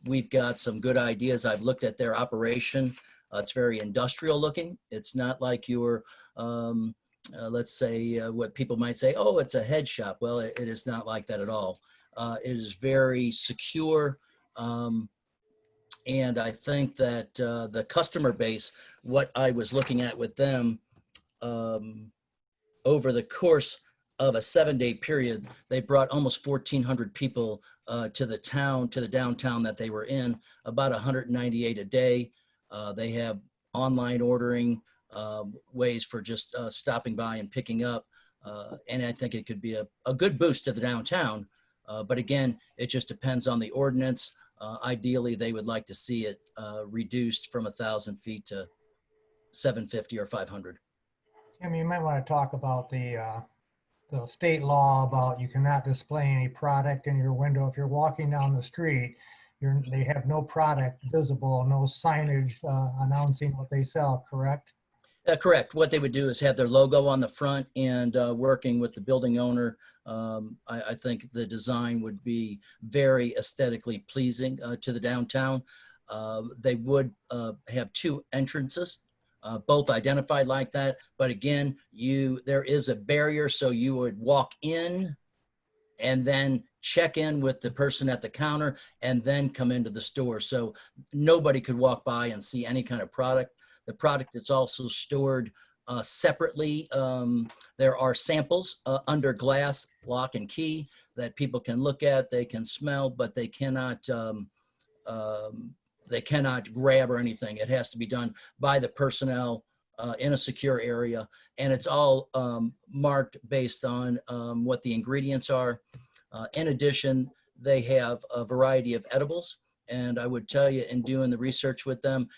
We've got some good ideas. I've looked at their operation. It's very industrial looking. It's not like your, let's say, what people might say, oh, it's a head shop. Well, it is not like that at all. It is very secure. And I think that the customer base, what I was looking at with them, over the course of a 7-day period, they brought almost 1,400 people to the downtown that they were in, about 198 a day. They have online ordering, ways for just stopping by and picking up. And I think it could be a good boost to the downtown. But again, it just depends on the ordinance. Ideally, they would like to see it reduced from 1,000 feet to 750 or 500. Tim, you might want to talk about the state law about you cannot display any product in your window. If you're walking down the street, they have no product visible, no signage announcing what they sell, correct? Correct. What they would do is have their logo on the front, and working with the building owner, I think the design would be very aesthetically pleasing to the downtown. They would have 2 entrances, both identified like that. But again, there is a barrier, so you would walk in and then check in with the person at the counter and then come into the store. So nobody could walk by and see any kind of product. The product is also stored separately. There are samples under glass, lock and key that people can look at, they can smell, but they cannot grab or anything. It has to be done by the personnel in a secure area, and it's all marked based on what the ingredients are. In addition, they have a variety of edibles, and I would tell you, in doing the research with them,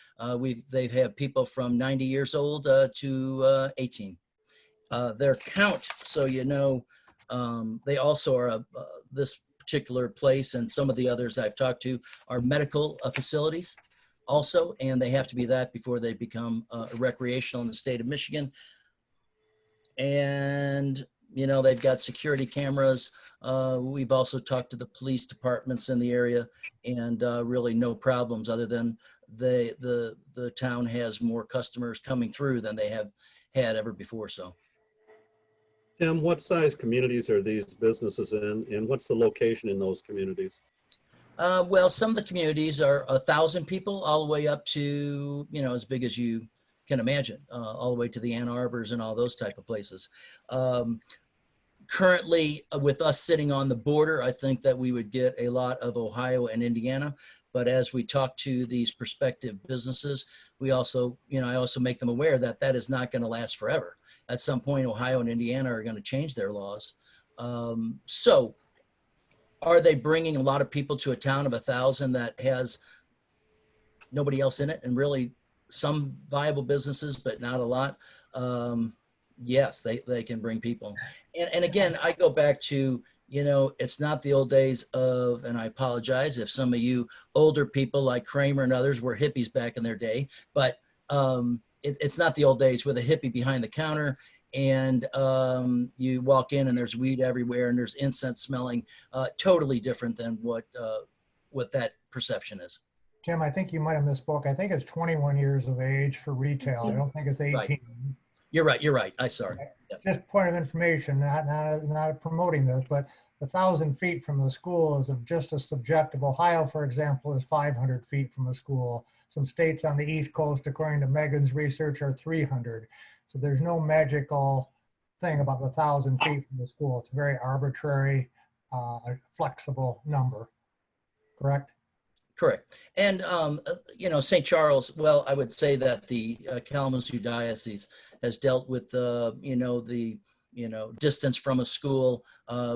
they've had people from 90 years old to 18. Their count, so you know, they also are this particular place, and some of the others I've talked to are medical facilities also, and they have to be that before they become recreational in the state of Michigan. And you know, they've got security cameras. We've also talked to the police departments in the area, and really no problems, other than the town has more customers coming through than they have had ever before. So, Tim, what size communities are these businesses in, and what's the location in those communities? well, some of the communities are 1,000 people, all the way up to, you know, as big as you can imagine, all the way to the Ann Arbors and all those type of places. Currently, with us sitting on the border, I think that we would get a lot of Ohio and Indiana. But as we talk to these prospective businesses, we also, you know, I also make them aware that that is not going to last forever. At some point, Ohio and Indiana are going to change their laws. So are they bringing a lot of people to a town of 1,000 that has nobody else in it, and really some viable businesses, but not a lot? Yes, they can bring people. And again, I go back to, you know, it's not the old days of, and I apologize if some of you older people like Kramer and others were hippies back in their day, but it's not the old days with a hippie behind the counter, and you walk in and there's weed everywhere and there's incense smelling. Totally different than what that perception is. Tim, I think you might have misspoke. I think it's 21 years of age for retail. I don't think it's 18. Right. You're right. You're right. I'm sorry. Yep. Just point of information, not promoting this, but 1,000 feet from the school is just as subjective. Ohio, for example, is 500 feet from a school. Some states on the East Coast, according to Megan's research, are 300. So there's no magical thing about the 1,000 feet from the school. It's a very arbitrary, flexible number. Correct? Correct. And, you know, St. Charles, well, I would say that the Kalamazoo Diocese has dealt with, the distance from a school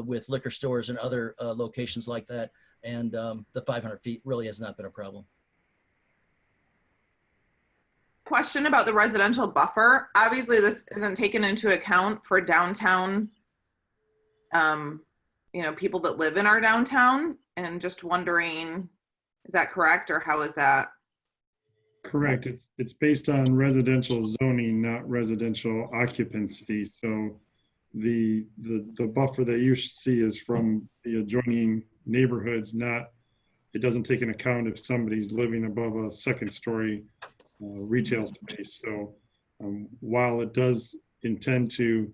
with liquor stores and other locations like that. And the 500 feet really has not been a problem. Question about the residential buffer. Obviously, this isn't taken into account for downtown, people that live in our downtown, and just wondering, is that correct, or how is that? Correct. It's based on residential zoning, not residential occupancy. So the buffer that you see is from the adjoining neighborhoods, it doesn't take into account if somebody's living above a second story retail space. So while it does intend to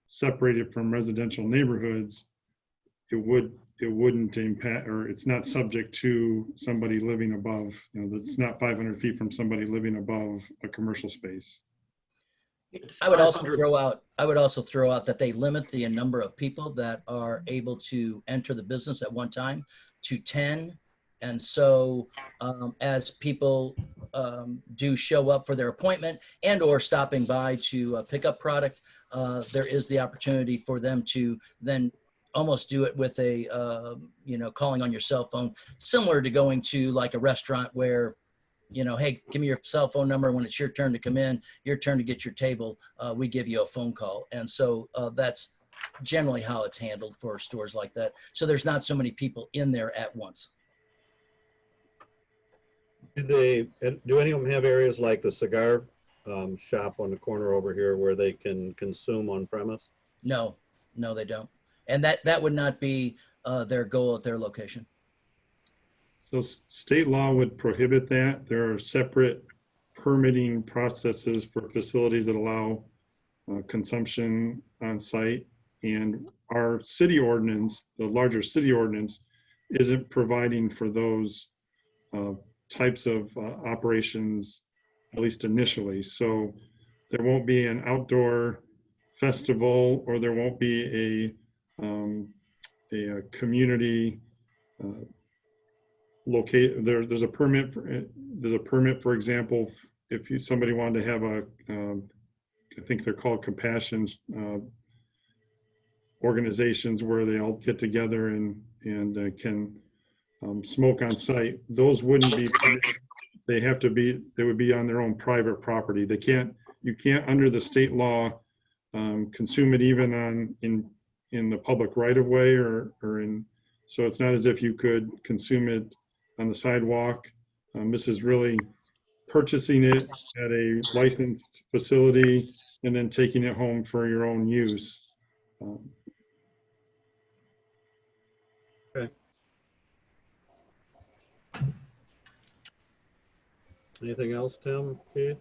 separate it from residential neighborhoods, it wouldn't impact, or it's not subject to somebody living above, that's not 500 feet from somebody living above a commercial space. I would also throw out that they limit the number of people that are able to enter the business at one time to 10. And so as people do show up for their appointment and or stopping by to pick up product, there is the opportunity for them to then almost do it with a, calling on your cell phone, similar to going to like a restaurant where, hey, give me your cell phone number. When it's your turn to come in, your turn to get your table, we give you a phone call. And so that's generally how it's handled for stores like that. So there's not so many people in there at once. Do any of them have areas like the cigar shop on the corner over here where they can consume on premise? No, they don't. And that would not be their goal at their location. So state law would prohibit that. There are separate permitting processes for facilities that allow consumption on site. And our city ordinance, the larger city ordinance, isn't providing for those types of operations, at least initially. So there won't be an outdoor festival, or there won't be a community locate. There's a permit for example, if somebody wanted to have I think they're called compassion organizations, where they all get together and can smoke on site. Those wouldn't be. They would be on their own private property. You can't under the state law consume it even in the public right of way or in. So it's not as if you could consume it on the sidewalk. This is really purchasing it at a licensed facility and then taking it home for your own use. Okay. Anything else, Tim? Keith?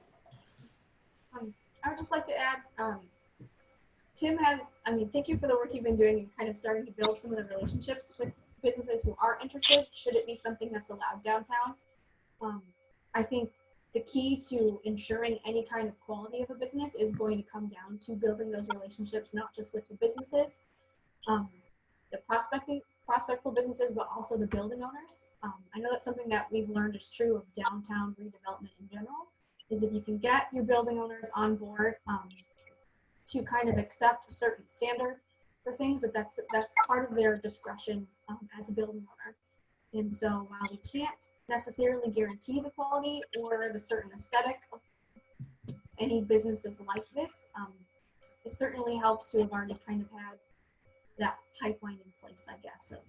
I would just like to add, Tim has, thank you for the work you've been doing and kind of starting to build some of the relationships with businesses who are interested, should it be something that's allowed downtown. I think the key to ensuring any kind of quality of a business is going to come down to building those relationships, not just with the businesses, the prospectful businesses, but also the building owners. I know that's something that we've learned is true of downtown redevelopment in general, is if you can get your building owners on board to kind of accept a certain standard for things, that's part of their discretion as a building owner. And so while we can't necessarily guarantee the quality or the certain aesthetic of any businesses like this, it certainly helps to have already kind of had that pipeline in place, I guess, of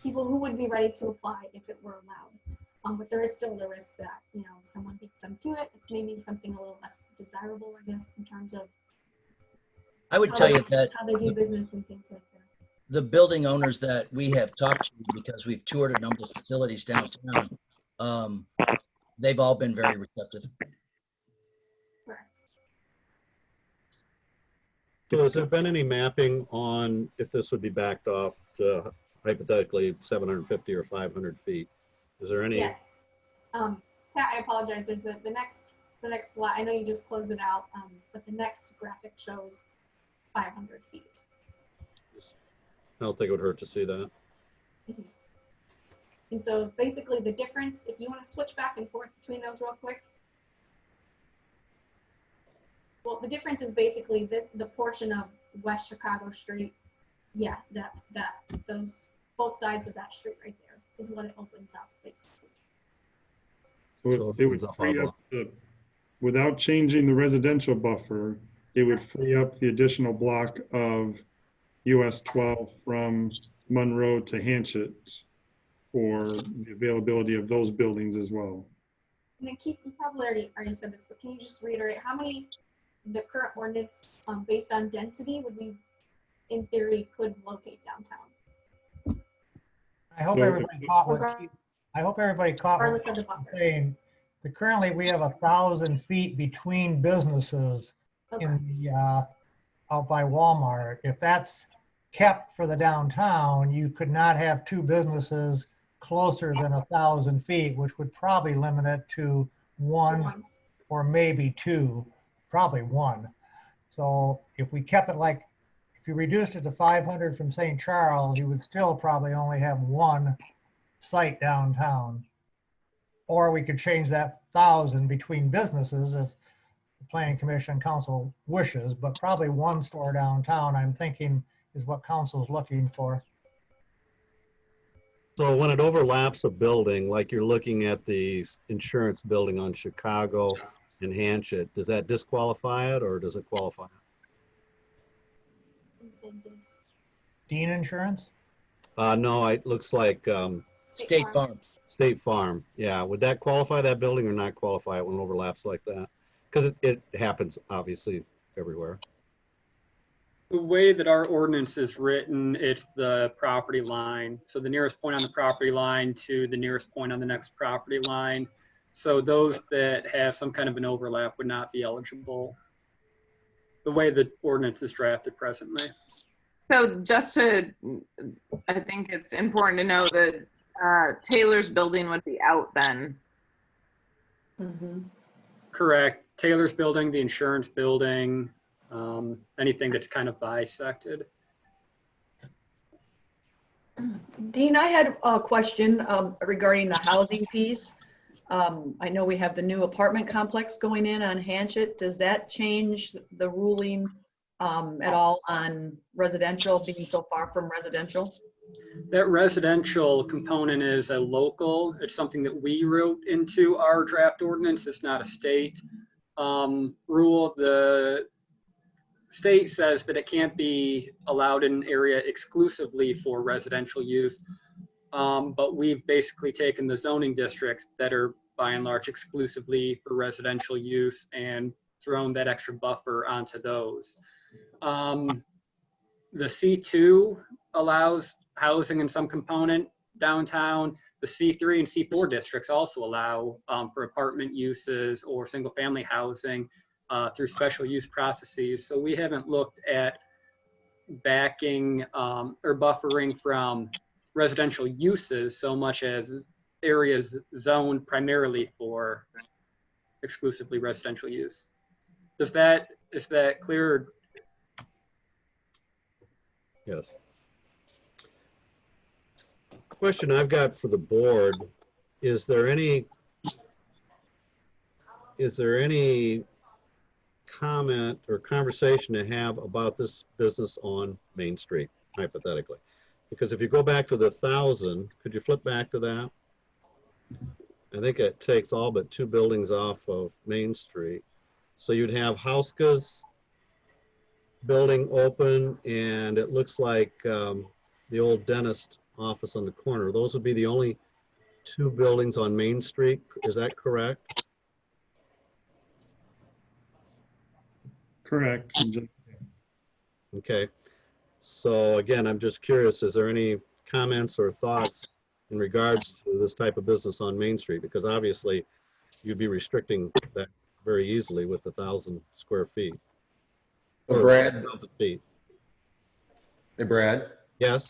people who would be ready to apply if it were allowed. But there is still the risk that, someone beats them to it. It's maybe something a little less desirable, I guess, in terms of I would tell you that how they do business and things like that. The building owners that we have talked to, because we've toured a number of facilities downtown, they've all been very receptive. So has there been any mapping on if this would be backed off to hypothetically 750 or 500 feet? Is there any? Yes. Pat, I apologize. There's the next slide. I know you just closed it out, but the next graphic shows 500 feet. I don't think it would hurt to see that. Mm-hmm. And so basically the difference, if you want to switch back and forth between those real quick. Well, the difference is basically the portion of West Chicago Street. Yeah, those both sides of that street right there is what it opens up basically. So it would free up without changing the residential buffer, it would free up the additional block of US 12 from Monroe to Hanchett for the availability of those buildings as well. And then Keith, you probably already said this, but can you just reiterate how many the current ordinance based on density would we, in theory, could locate downtown? I hope everybody caught what I hope everybody caught what I'm saying. But currently, we have 1,000 feet between businesses in the out by Walmart. If that's kept for the downtown, you could not have two businesses closer than 1,000 feet, which would probably limit it to one or maybe two, probably one. So if we kept it like, if you reduced it to 500 from St. Charles, you would still probably only have one site downtown. Or we could change that 1,000 between businesses if the Planning Commission and Council wishes, but probably one store downtown, I'm thinking, is what council's looking for. So when it overlaps a building, like you're looking at the insurance building on Chicago and Hanchett, does that disqualify it or does it qualify it? Dean Insurance? No, it looks like State Farm. State Farm. Yeah, would that qualify that building or not qualify it when it overlaps like that? Because it happens obviously everywhere. The way that our ordinance is written, it's the property line. So the nearest point on the property line to the nearest point on the next property line. So those that have some kind of an overlap would not be eligible. The way the ordinance is drafted presently. So I think it's important to know that Taylor's building would be out then. Correct. Taylor's building, the insurance building, anything that's kind of bisected. Dean, I had a question regarding the housing piece. I know we have the new apartment complex going in on Hanchett. Does that change the ruling at all on residential, being so far from residential? That residential component is a local. It's something that we wrote into our draft ordinance. It's not a state rule. The state says that it can't be allowed in an area exclusively for residential use. But we've basically taken the zoning districts that are by and large exclusively for residential use and thrown that extra buffer onto those. The C2 allows housing in some component downtown. The C3 and C4 districts also allow for apartment uses or single family housing through special use processes. So we haven't looked at backing or buffering from residential uses so much as areas zoned primarily for exclusively residential use. Is that clear? Yes. Question I've got for the board, is there any comment or conversation to have about this business on Main Street, hypothetically? Because if you go back to the 1,000, could you flip back to that? I think it takes all but 2 buildings off of Main Street. So you'd have Hauska's building open, and it looks like the old dentist office on the corner. Those would be the only 2 buildings on Main Street. Is that correct? Correct. Okay. So again, I'm just curious, is there any comments or thoughts in regards to this type of business on Main Street? Because obviously you'd be restricting that very easily with 1,000 square feet. Or Brad. 1,000 feet. Hey, Brad. Yes.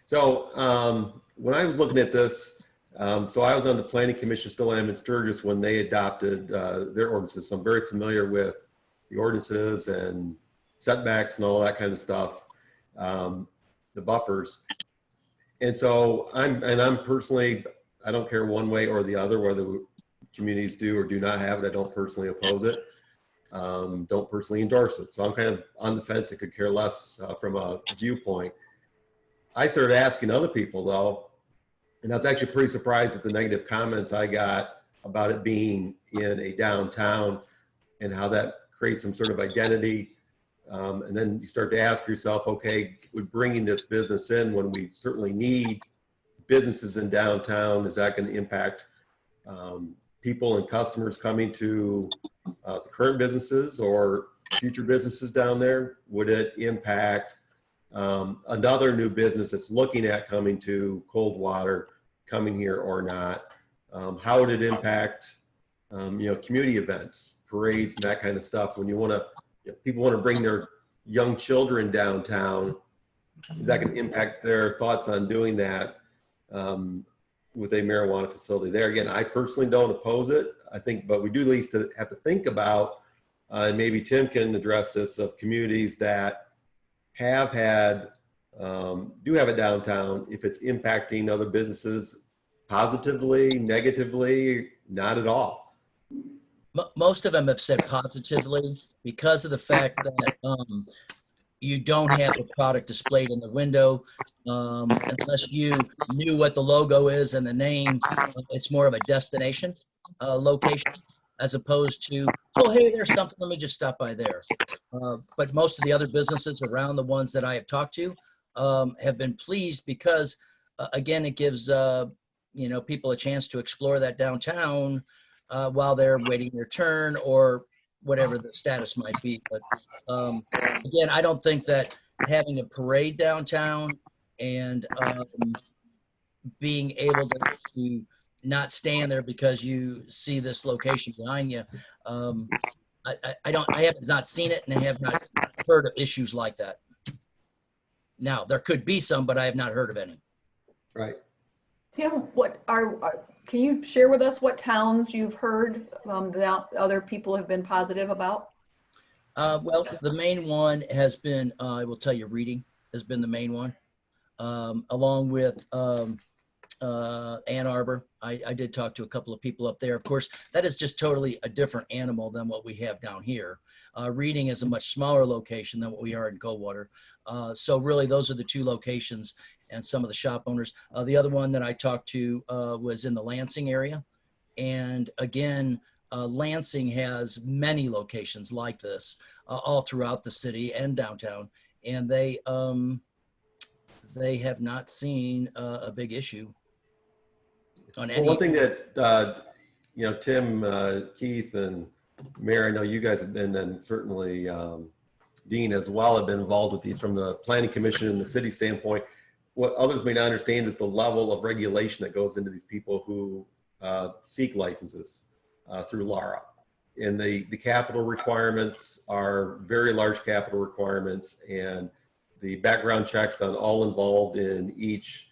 So when I was looking at this, so I was on the Planning Commission, still am in Sturgis when they adopted their ordinances. So I'm very familiar with the ordinances and setbacks and all that kind of stuff, the buffers. And so I'm personally, I don't care one way or the other whether communities do or do not have it. I don't personally oppose it. Don't personally endorse it. So I'm kind of on the fence. I could care less from a viewpoint. I started asking other people though, and I was actually pretty surprised at the negative comments I got about it being in a downtown and how that creates some sort of identity. And then you start to ask yourself, okay, with bringing this business in when we certainly need businesses in downtown, is that going to impact people and customers coming to the current businesses or future businesses down there? Would it impact another new business that's looking at coming to Coldwater, coming here or not? How would it impact community events, parades, and that kind of stuff? When you want to, people want to bring their young children downtown, is that going to impact their thoughts on doing that with a marijuana facility there? Again, I personally don't oppose it. I think, but we do at least have to think about, and maybe Tim can address this, of communities that have had, do have a downtown, if it's impacting other businesses positively, negatively, not at all. Most of them have said positively because of the fact that you don't have the product displayed in the window unless you knew what the logo is and the name. It's more of a destination location as opposed to, oh, hey, there's something, let me just stop by there. But most of the other businesses around the ones that I have talked to have been pleased because, again, it gives people a chance to explore that downtown while they're waiting their turn or whatever the status might be. But again, I don't think that having a parade downtown and being able to not stand there because you see this location behind you, I have not seen it and I have not heard of issues like that. Now, there could be some, but I have not heard of any. Right. Tim, can can you share with us what towns you've heard that other people have been positive about? Well, the main one has been, I will tell you, Reading has been the main one, along with Ann Arbor. I did talk to a couple of people up there. Of course, that is just totally a different animal than what we have down here. Reading is a much smaller location than what we are in Coldwater. So really, those are the two locations and some of the shop owners. The other one that I talked to was in the Lansing area. And again, Lansing has many locations like this all throughout the city and downtown. And they have not seen a big issue on any. Well, one thing that, you know, Tim, Keith, and Mayor, I know you guys have been, and certainly Dean as well, have been involved with these from the Planning Commission and the city standpoint. What others may not understand is the level of regulation that goes into these people who seek licenses through LARA. And the capital requirements are very large capital requirements, and the background checks on all involved in each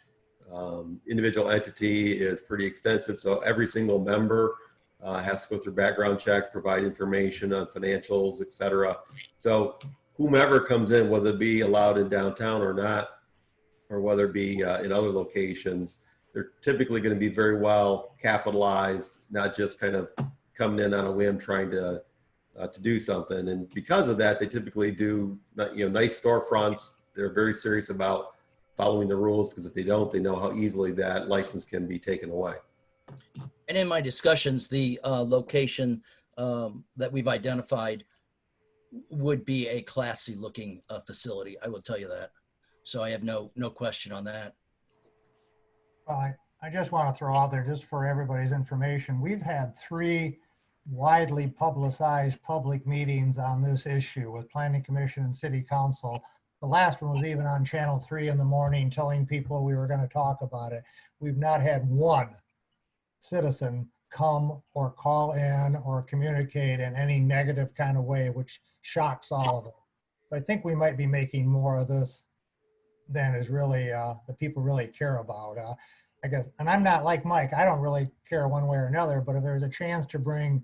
individual entity is pretty extensive. So every single member has to go through background checks, provide information on financials, et cetera. So whomever comes in, whether it be allowed in downtown or not, or whether it be in other locations, they're typically going to be very well capitalized, not just kind of coming in on a whim trying to do something. And because of that, they typically do, you know, nice storefronts. They're very serious about following the rules, because if they don't, they know how easily that license can be taken away. And in my discussions, the location that we've identified would be a classy looking facility. I will tell you that. So I have no question on that. Well, I just want to throw out there, just for everybody's information, we've had 3 widely publicized public meetings on this issue with Planning Commission and City Council. The last one was even on Channel 3 in the morning, telling people we were going to talk about it. We've not had one citizen come or call in or communicate in any negative kind of way, which shocks all of us. But I think we might be making more of this than is really the people really care about. I guess, and I'm not like Mike, I don't really care one way or another, but if there's a chance to bring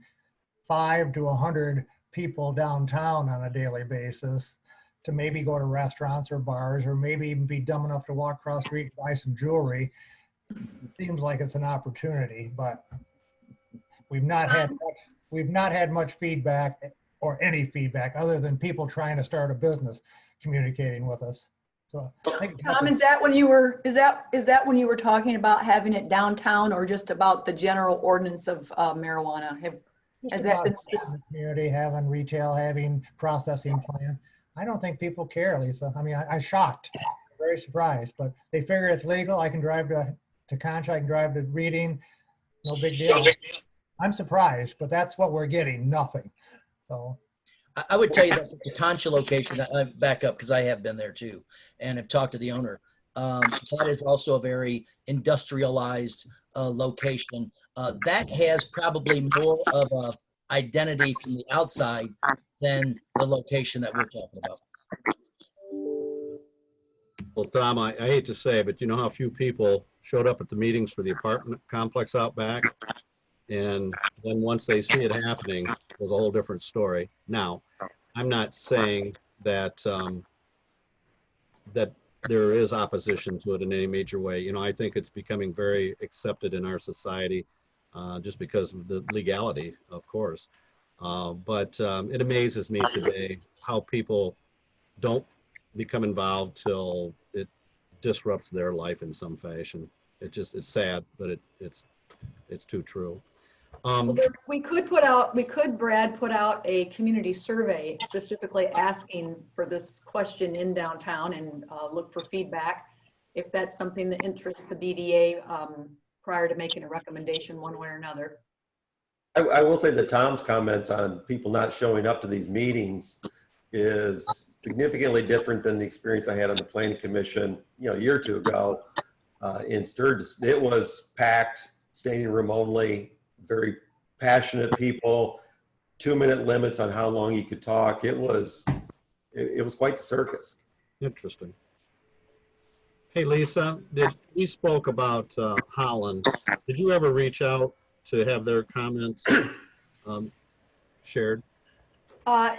5 to 100 people downtown on a daily basis to maybe go to restaurants or bars, or maybe even be dumb enough to walk across the street and buy some jewelry, it seems like it's an opportunity. But we've not had much feedback, or any feedback, other than people trying to start a business communicating with us. So I think Tom, is that when you were talking about having it downtown, or just about the general ordinance of marijuana? Has that been the community having retail, having processing plant? I don't think people care, Lisa. I mean, I'm shocked, very surprised, but they figure it's legal. I can drive to Concha, I can drive to Reading, no big deal. I'm surprised, but that's what we're getting, nothing. So I would tell you that the Concha location, I back up because I have been there too, and have talked to the owner. That is also a very industrialized location. That has probably more of a identity from the outside than the location that we're talking about. Well, Tom, I hate to say it, but you know how few people showed up at the meetings for the apartment complex out back? And then once they see it happening, it was a whole different story. Now, I'm not saying that that there is opposition to it in any major way. You know, I think it's becoming very accepted in our society just because of the legality, of course. But it amazes me today how people don't become involved till it disrupts their life in some fashion. It's sad, but it's too true. We could, Brad, put out a community survey specifically asking for this question in downtown, and look for feedback if that's something that interests the DDA prior to making a recommendation one way or another. I will say that Tom's comments on people not showing up to these meetings is significantly different than the experience I had on the Planning Commission, you know, a year or two ago in Sturgis. It was packed, standing room only, very passionate people, 2-minute limits on how long you could talk. It was quite the circus. Interesting. Hey, Lisa, we spoke about Holland, did you ever reach out to have their comments shared?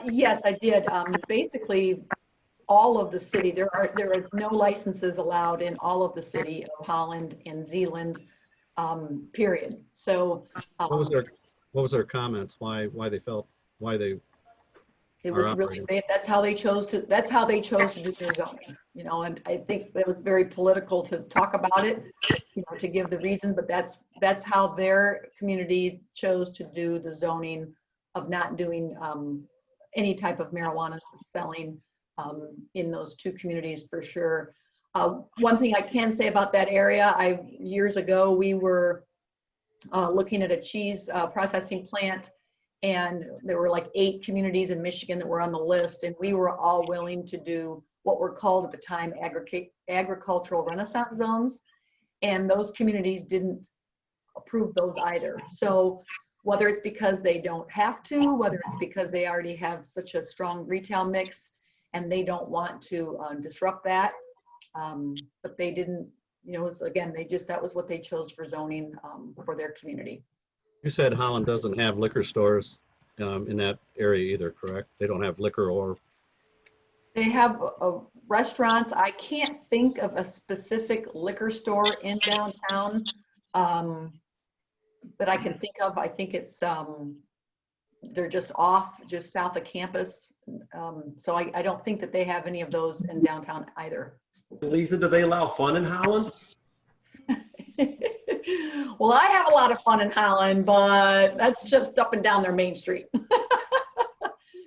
Yes, I did. Basically, all of the city, there is no licenses allowed in all of the city of Holland and Zeeland, period. So What was their comments? Why they felt, why they it are was really, operating? that's how they chose to do their zoning, you know, and I think that was very political to talk about it, you know, to give the reason, but that's how their community chose to do the zoning of not doing any type of marijuana selling in those two communities for sure. One thing I can say about that area, years ago, we were looking at a cheese processing plant, and there were like 8 communities in Michigan that were on the list, and we were all willing to do what were called at the time agricultural renaissance zones, and those communities didn't approve those either. So whether it's because they don't have to, whether it's because they already have such a strong retail mix and they don't want to disrupt that, but they didn't, you know, again, that was what they chose for zoning for their community. You said Holland doesn't have liquor stores in that area either, correct? They don't have liquor or? They have restaurants. I can't think of a specific liquor store in downtown that I can think of. I think it's, they're just south of campus. So I don't think that they have any of those in downtown either. Lisa, do they allow fun in Holland? Well, I have a lot of fun in Holland, but that's just up and down their main street.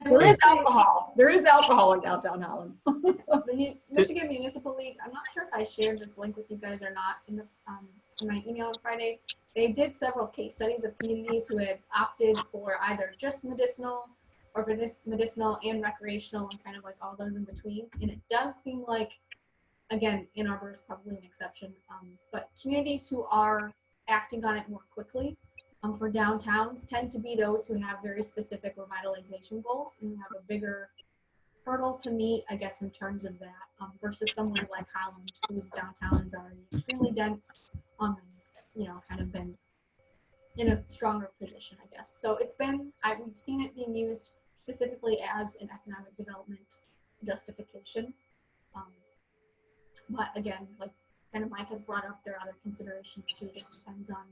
There is alcohol. There is alcohol in downtown Holland. The Michigan Municipal League, I'm not sure if I shared this link with you guys or not in my email on Friday. They did several case studies of communities who had opted for either just medicinal or medicinal and recreational and kind of like all those in between. And it does seem like, again, Ann Arbor is probably an exception, but communities who are acting on it more quickly for downtowns tend to be those who have very specific revitalization goals and have a bigger hurdle to meet, I guess, in terms of that, versus somewhere like Holland, whose downtown is already extremely dense, and you know, kind of been in a stronger position, I guess. So it's been, we've seen it being used specifically as an economic development justification. But again, like kind of Mike has brought up, there are other considerations too. It just depends on.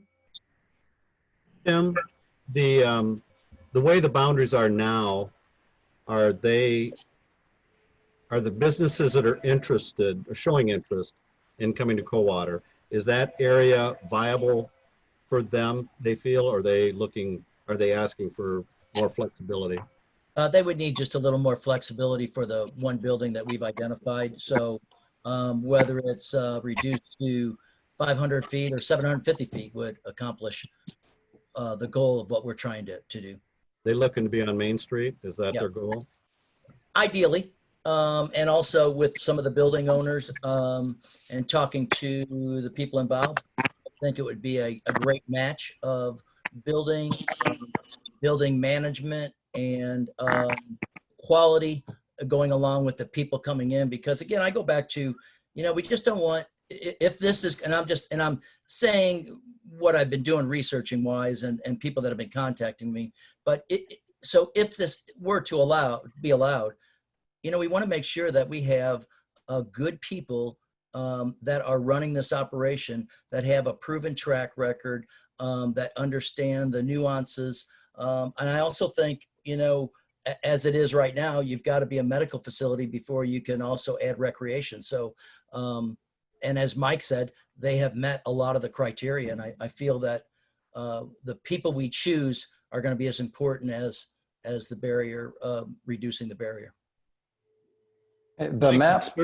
Tim, the way the boundaries are now, are the businesses that are interested or showing interest in coming to Coldwater, is that area viable for them, they feel, or are they asking for more flexibility? They would need just a little more flexibility for the one building that we've identified. So whether it's reduced to 500 feet or 750 feet would accomplish the goal of what we're trying to do. They looking to be on Main Street? Is that their goal? Ideally, and also with some of the building owners and talking to the people involved, I think it would be a great match of building management and quality going along with the people coming in. Because again, I go back to, you know, we just don't want, if this is, and I'm saying what I've been doing researching wise and people that have been contacting me, but so if this were to be allowed, you know, we want to make sure that we have good people that are running this operation, that have a proven track record, that understand the nuances. And I also think, you know, as it is right now, you've got to be a medical facility before you can also add recreation. So, and as Mike said, they have met a lot of the criteria. And I feel that the people we choose are going to be as important as the barrier, reducing the barrier. The map.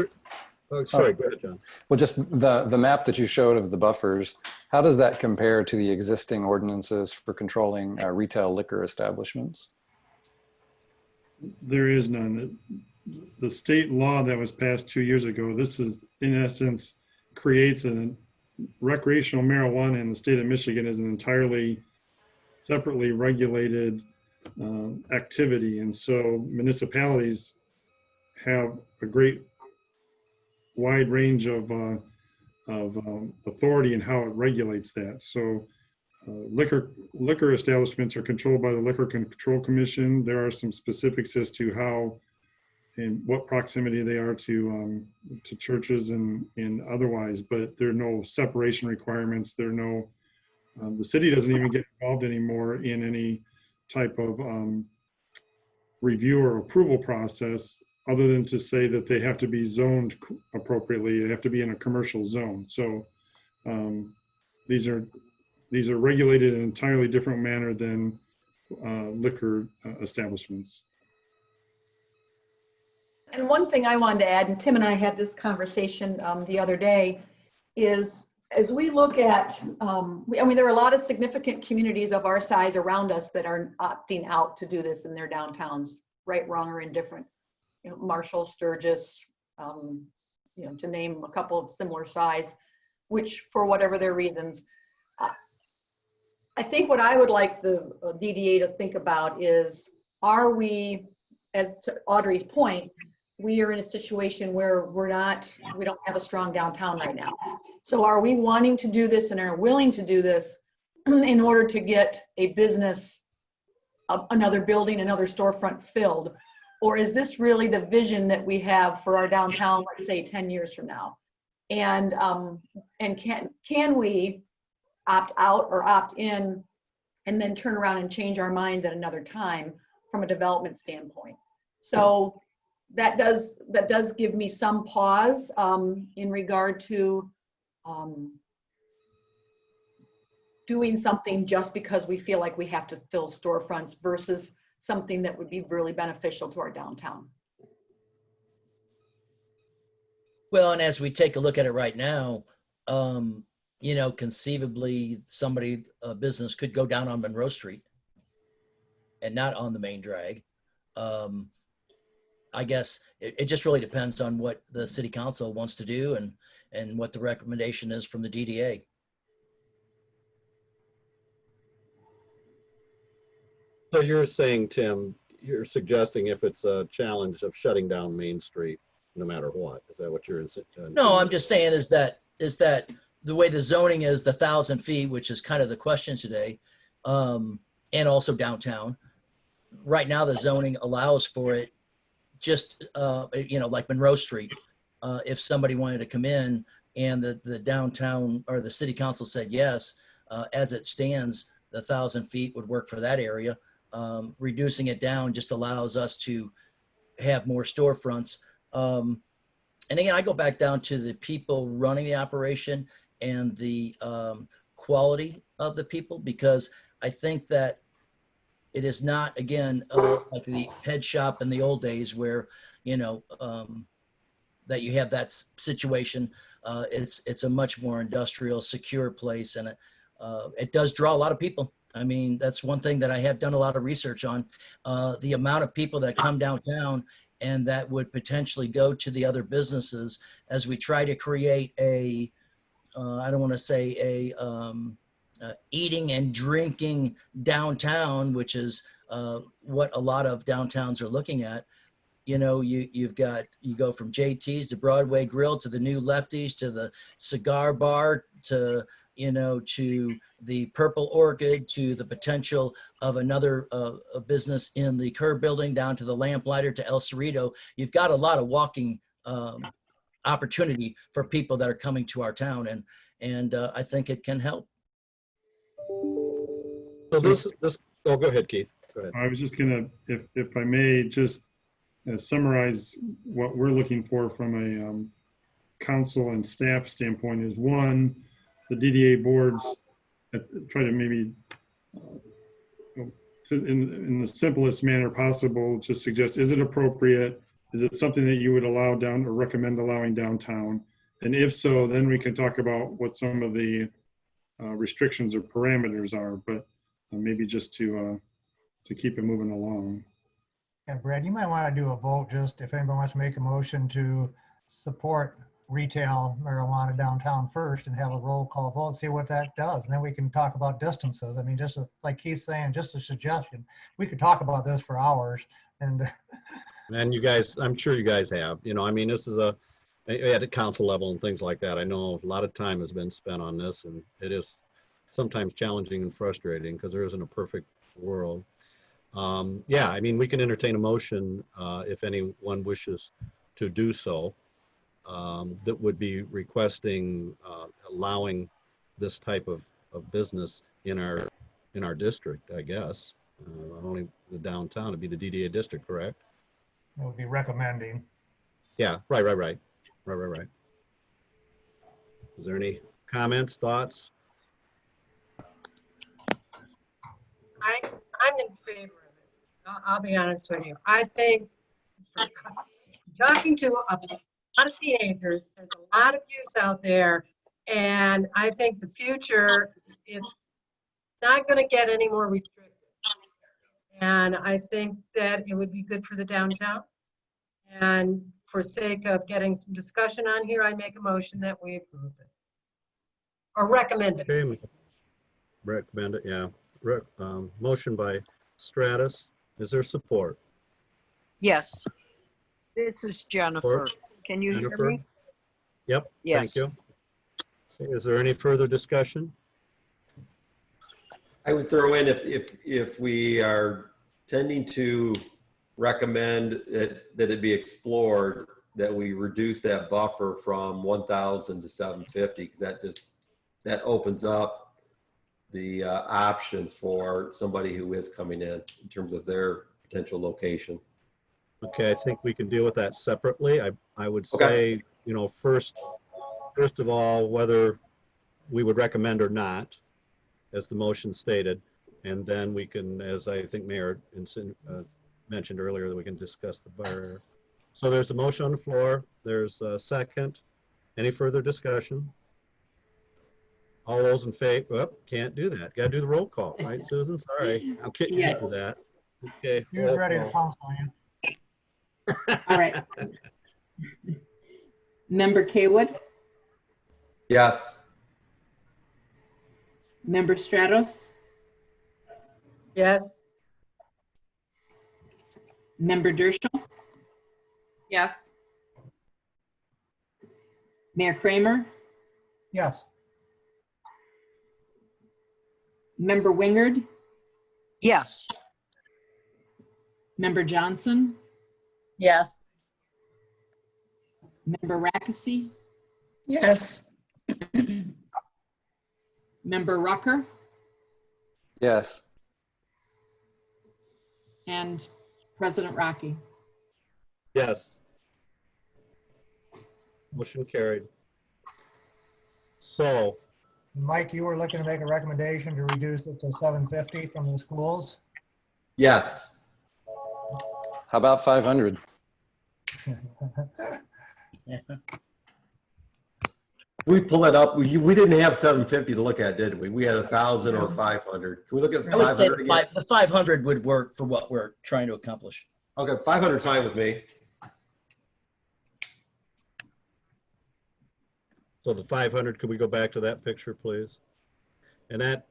Oh, sorry, go ahead, John. Well, just the map that you showed of the buffers, how does that compare to the existing ordinances for controlling retail liquor establishments? There is none. The state law that was passed 2 years ago, this is in essence creates a recreational marijuana in the state of Michigan as an entirely separately regulated activity. And so municipalities have a great wide range of authority in how it regulates that. So liquor establishments are controlled by the Liquor Control Commission. There are some specifics as to how and what proximity they are to churches and otherwise, but there are no separation requirements. There are no, the city doesn't even get involved anymore in any type of review or approval process, other than to say that they have to be zoned appropriately. They have to be in a commercial zone. So these are regulated in an entirely different manner than liquor establishments. And one thing I wanted to add, and Tim and I had this conversation the other day, is as we look at, I mean, there are a lot of significant communities of our size around us that are opting out to do this in their downtowns, right, wrong, or indifferent. You know, Marshall, Sturgis, you know, to name a couple of similar size, which for whatever their reasons. I think what I would like the DDA to think about is, are we, as to Audrey's point, we are in a situation where we don't have a strong downtown right now. So are we wanting to do this and are willing to do this in order to get a business, another building, another storefront filled? Or is this really the vision that we have for our downtown, let's say 10 years from now? And can we opt out or opt in and then turn around and change our minds at another time from a development standpoint? So that does give me some pause in regard to doing something just because we feel like we have to fill storefronts versus something that would be really beneficial to our downtown. Well, and as we take a look at it right now, you know, conceivably a business could go down on Monroe Street and not on the main drag. I guess it just really depends on what the city council wants to do and what the recommendation is from the DDA. So you're saying, Tim, you're suggesting if it's a challenge of shutting down Main Street, no matter what, is that what you're saying? No, I'm just saying is that the way the zoning is, the 1,000 feet, which is kind of the question today, and also downtown. Right now, the zoning allows for it just, you know, like Monroe Street. If somebody wanted to come in and the downtown or the city council said yes, as it stands, the 1,000 feet would work for that area. Reducing it down just allows us to have more storefronts. And again, I go back down to the people running the operation and the quality of the people, because I think that it is not, again, like the head shop in the old days where, you know, that you have that situation. It's a much more industrial, secure place, and it does draw a lot of people. I mean, that's one thing that I have done a lot of research on, the amount of people that come downtown and that would potentially go to the other businesses as we try to create a, I don't want to say a eating and drinking downtown, which is what a lot of downtowns are looking at. You know, you go from JT's to Broadway Grill to the New Lefties to the cigar bar to, you know, to the Purple Orchid to the potential of another a business in the Kerr building down to the Lamplighter to El Cerrito. You've got a lot of walking opportunity for people that are coming to our town, and I think it can help. So this oh, go ahead, Keith. Go ahead. I was just gonna, if I may, just summarize what we're looking for from a council and staff standpoint is, one, the DDA boards try to maybe in the simplest manner possible just suggest, is it appropriate? Is it something that you would allow down or recommend allowing downtown? And if so, then we can talk about what some of the restrictions or parameters are, but maybe just to keep it moving along. Yeah, Brad, you might want to do a vote, just if anybody wants to make a motion to support retail marijuana downtown first, and have a roll call vote, see what that does. And then we can talk about distances. I mean, just like Keith's saying, just a suggestion. We could talk about this for hours. And you guys, I'm sure you guys have, you know, I mean, this is a at the council level and things like that. I know a lot of time has been spent on this, and it is sometimes challenging and frustrating because there isn't a perfect world. Yeah, I mean, we can entertain a motion if anyone wishes to do so, that would be requesting allowing this type of business in our district, I guess. Only the downtown, it'd be the DDA district, correct? It would be recommending. Yeah, right. Is there any comments, thoughts? I'm in favor of it. I'll be honest with you. I think talking to a lot of teenagers, there's a lot of use out there. And I think the future, it's not going to get any more restricted. And I think that it would be good for the downtown. And for sake of getting some discussion on here, I make a motion that we approve it. Or recommend it. Okay, recommend it, yeah. Motion by Stratus. Is there support? Yes. This is Jennifer. Can you Jennifer? hear me? Yep, Yes. thank you. Okay, is there any further discussion? I would throw in if we are tending to recommend that it be explored, that we reduce that buffer from 1,000 to 750, because that opens up the options for somebody who is coming in terms of their potential location. Okay, I think we can deal with that separately. I would Okay. say, you know, first of all, whether we would recommend or not, as the motion stated, and then we can, as I think Mayor mentioned earlier, that we can discuss the barrier. So there's a motion on the floor. There's a second. Any further discussion? All those in favor? Oh, can't do that. Got to do the roll call, right, Susan? Sorry, I'm getting used to Yes. that. Okay. He was ready to pounce on you. All right. Member Kaywood, Yes. Member Stratos, Yes. Member Dershowitz, Yes. Mayor Kramer, Yes. Member Wingard, Yes. Member Johnson, Yes. Member Rackesee, Yes. Member Rucker, Yes. and President Rocky. Yes. Motion carried. So, Mike, you were looking to make a recommendation to reduce it to 750 from the schools? Yes. How about 500? We pull that up. We didn't have 750 to look at, did we? We had 1,000 or 500. Can we look at I would say 500 again? the 500 would work for what we're trying to accomplish. Okay, 500 is fine with me. So the 500, could we go back to that picture, please? And that,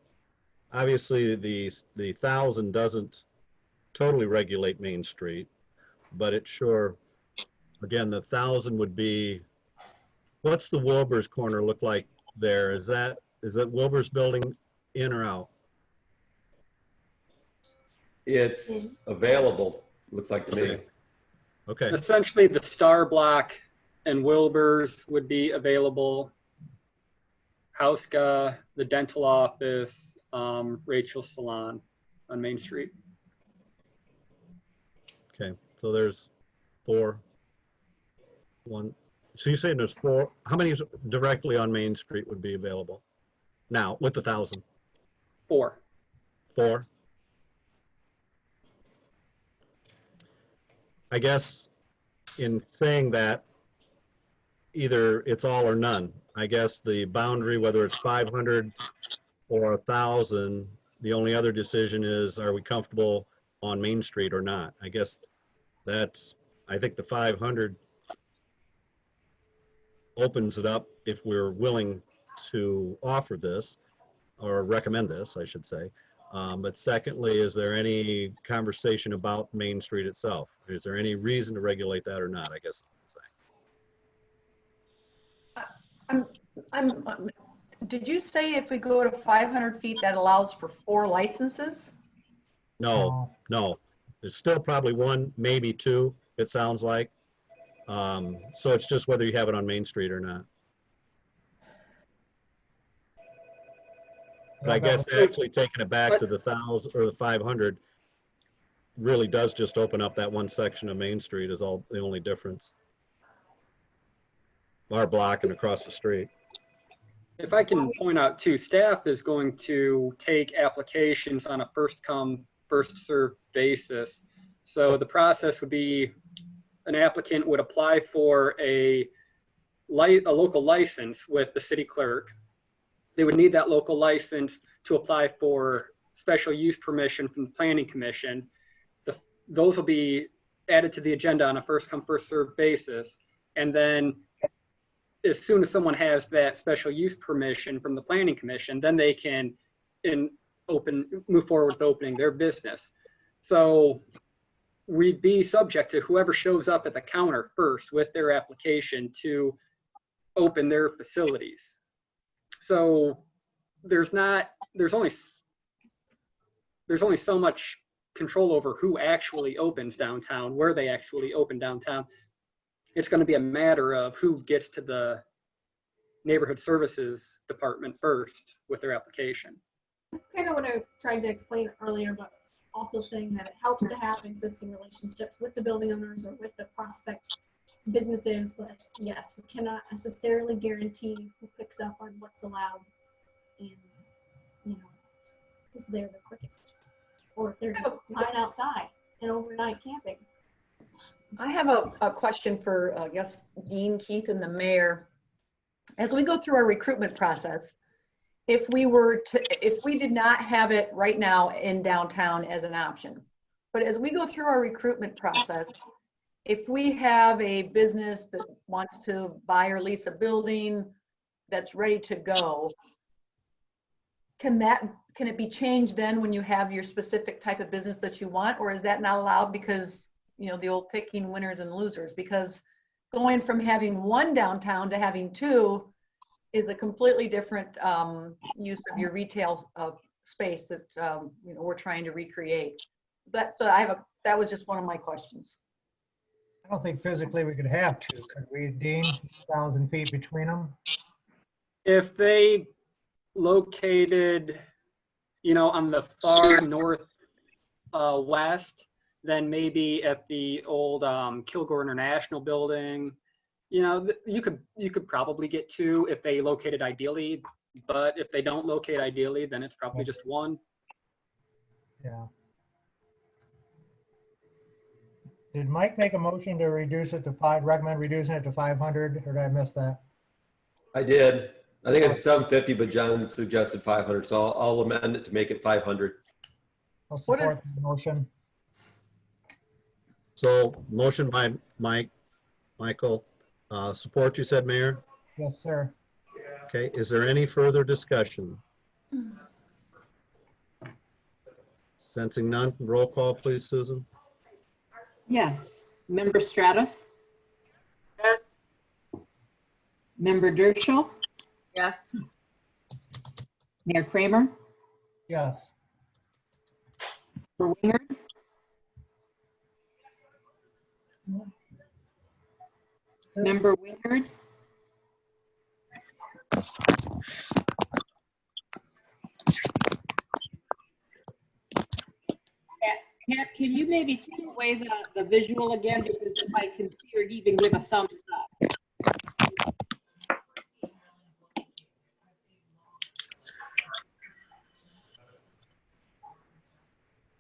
obviously, the 1,000 doesn't totally regulate Main Street, but it sure, again, the 1,000 would be, what's the Wilbur's corner look like there? Is that Wilbur's building in or out? It's available, looks like to me. Okay. Essentially, the Star Block and Wilbur's would be available. Hauska, the dental office, Rachel's Salon on Main Street. Okay, so there's 4, 1. So you're saying there's 4, how many directly on Main Street would be available? Now, with the 1,000? 4. 4? I guess in saying that, either it's all or none. I guess the boundary, whether it's 500 or 1,000, the only other decision is, are we comfortable on Main Street or not? I guess I think the 500 opens it up if we're willing to offer this or recommend this, I should say. But secondly, is there any conversation about Main Street itself? Is there any reason to regulate that or not, I guess I'm saying? Did you say if we go to 500 feet, that allows for 4 licenses? No, no. There's still probably 1, maybe 2, it sounds like. So it's just whether you have it on Main Street or not. But I guess actually taking it back to the 1,000 or the 500 really does just open up that one section of Main Street is all the only difference. Our block and across the street. If I can point out too, staff is going to take applications on a first come, first served basis. So the process would be an applicant would apply for a local license with the city clerk. They would need that local license to apply for special use permission from the Planning Commission. Those will be added to the agenda on a first come, first served basis. And then as soon as someone has that special use permission from the Planning Commission, then they can move forward with opening their business. So we'd be subject to whoever shows up at the counter first with their application to open their facilities. So there's only so much control over who actually opens downtown, where they actually open downtown. It's going to be a matter of who gets to the neighborhood services department first with their application. That's kind of what I tried to explain earlier, but also saying that it helps to have existing relationships with the building owners or with the prospect businesses. But yes, we cannot necessarily guarantee who picks up on what's allowed and, is there the quickest. Or if there's a line outside and overnight camping. I have a question for, I guess, Dean, Keith, and the mayor. As we go through our recruitment process, if we did not have it right now in downtown as an option, but as we go through our recruitment process, if we have a business that wants to buy or lease a building that's ready to go, can it be changed then when you have your specific type of business that you want, or is that not allowed because the old picking winners and losers? Because going from having 1 downtown to having 2 is a completely different use of your retail space that we're trying to recreate. That was just one of my questions. I don't think physically we could have 2, could we, Dean? 1,000 feet between them? If they located, on the far north west, then maybe at the old Kilgore International building, you could probably get 2 if they located ideally, but if they don't locate ideally, then it's probably just 1. Yeah. Did Mike make a motion to reduce it to recommend reducing it to 500, or did I miss that? I did. I think it's 750, but John suggested 500, so I'll amend it to make it 500. I'll support the motion. So motion by Michael. Support, you said, Mayor? Yes, sir. Okay, is there any further discussion? Sensing none, roll call, please, Susan. Yes. Member Stratus? Yes. Member Dershowitz? Yes. Mayor Kramer? Yes. Member Wingard? Member Wingard? Pat, can you maybe take away the visual again, because if I can see or even give a thumbs up.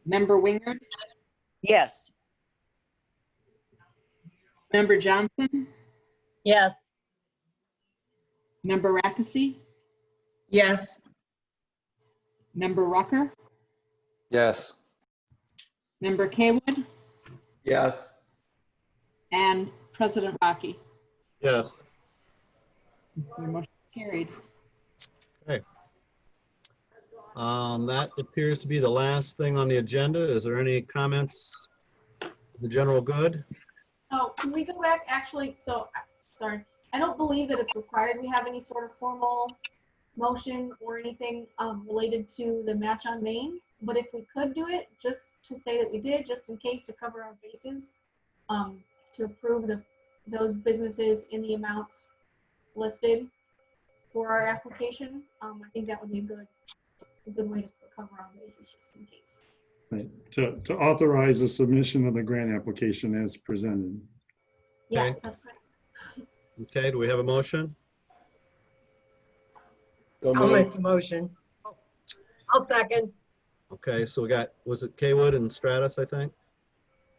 Member Wingard? Yes. Member Johnson? Yes. Member Rackesee? Yes. Member Rucker? Yes. Member Kaywood? Yes. And President Rocky? Yes. Your motion carried. Okay. That appears to be the last thing on the agenda. Is there any comments? The general good? Oh, can we go back? Actually, sorry. I don't believe that it's required we have any sort of formal motion or anything related to the match on Main. But if we could do it, just to say that we did, just in case to cover our bases, to approve those businesses in the amounts listed for our application, I think that would be a good way to cover our bases just in case. Right. To authorize the submission of the grant application as presented. Yes, that's correct. Okay, do we have a motion? I'll make the motion. I'll second. Okay, so we got, was it Kaywood and Stratus, I think?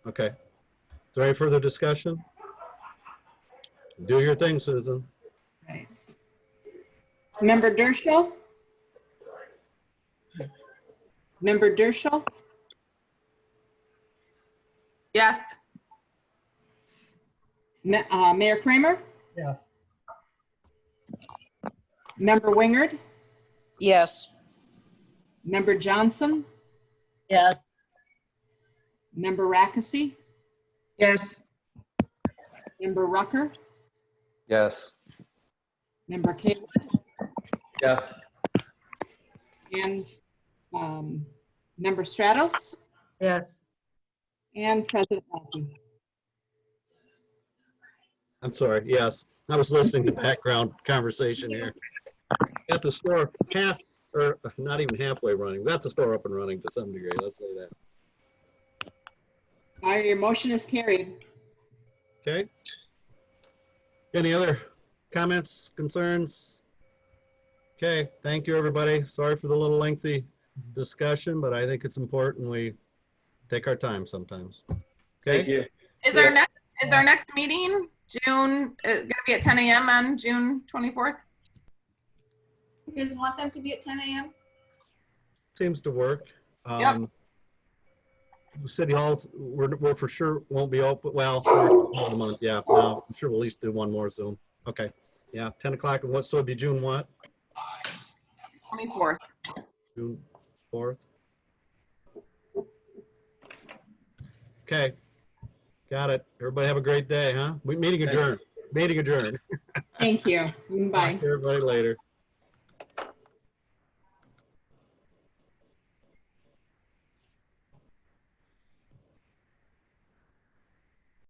Okay. Is there any further discussion? Do your thing, Susan. Right. Member Dershowitz? Member Dershowitz? Yes. Mayor Kramer? Yes. Member Wingard? Yes. Member Johnson? Yes. Member Rackesee? Yes. Member Rucker? Yes. Member Kaywood? Yes. And Member Stratos? Yes. And President Malky. I'm sorry, yes. I was listening to background conversation here. Got the store half, or not even halfway running. Got the store up and running to some degree, let's say that. All right, your motion is carried. Okay. Any other comments, concerns? Okay, thank you, everybody. Sorry for the little lengthy discussion, but I think it's important we take our time sometimes. Okay? Thank you. Is our next meeting June, going to be at 10 a.m. on June 24th? You guys want them to be at 10 a.m.? Seems to work. Yep. City halls, we're for sure won't be open. Well, for a month, yeah. No, I'm sure we'll at least do one more Zoom. Okay. Yeah, 10 o'clock. And what, so it'd be June what? 24th. June 4th. Okay. Got it. Everybody have a great day, huh? Meeting adjourned. Meeting adjourned. Thank you. Bye. Talk to everybody later.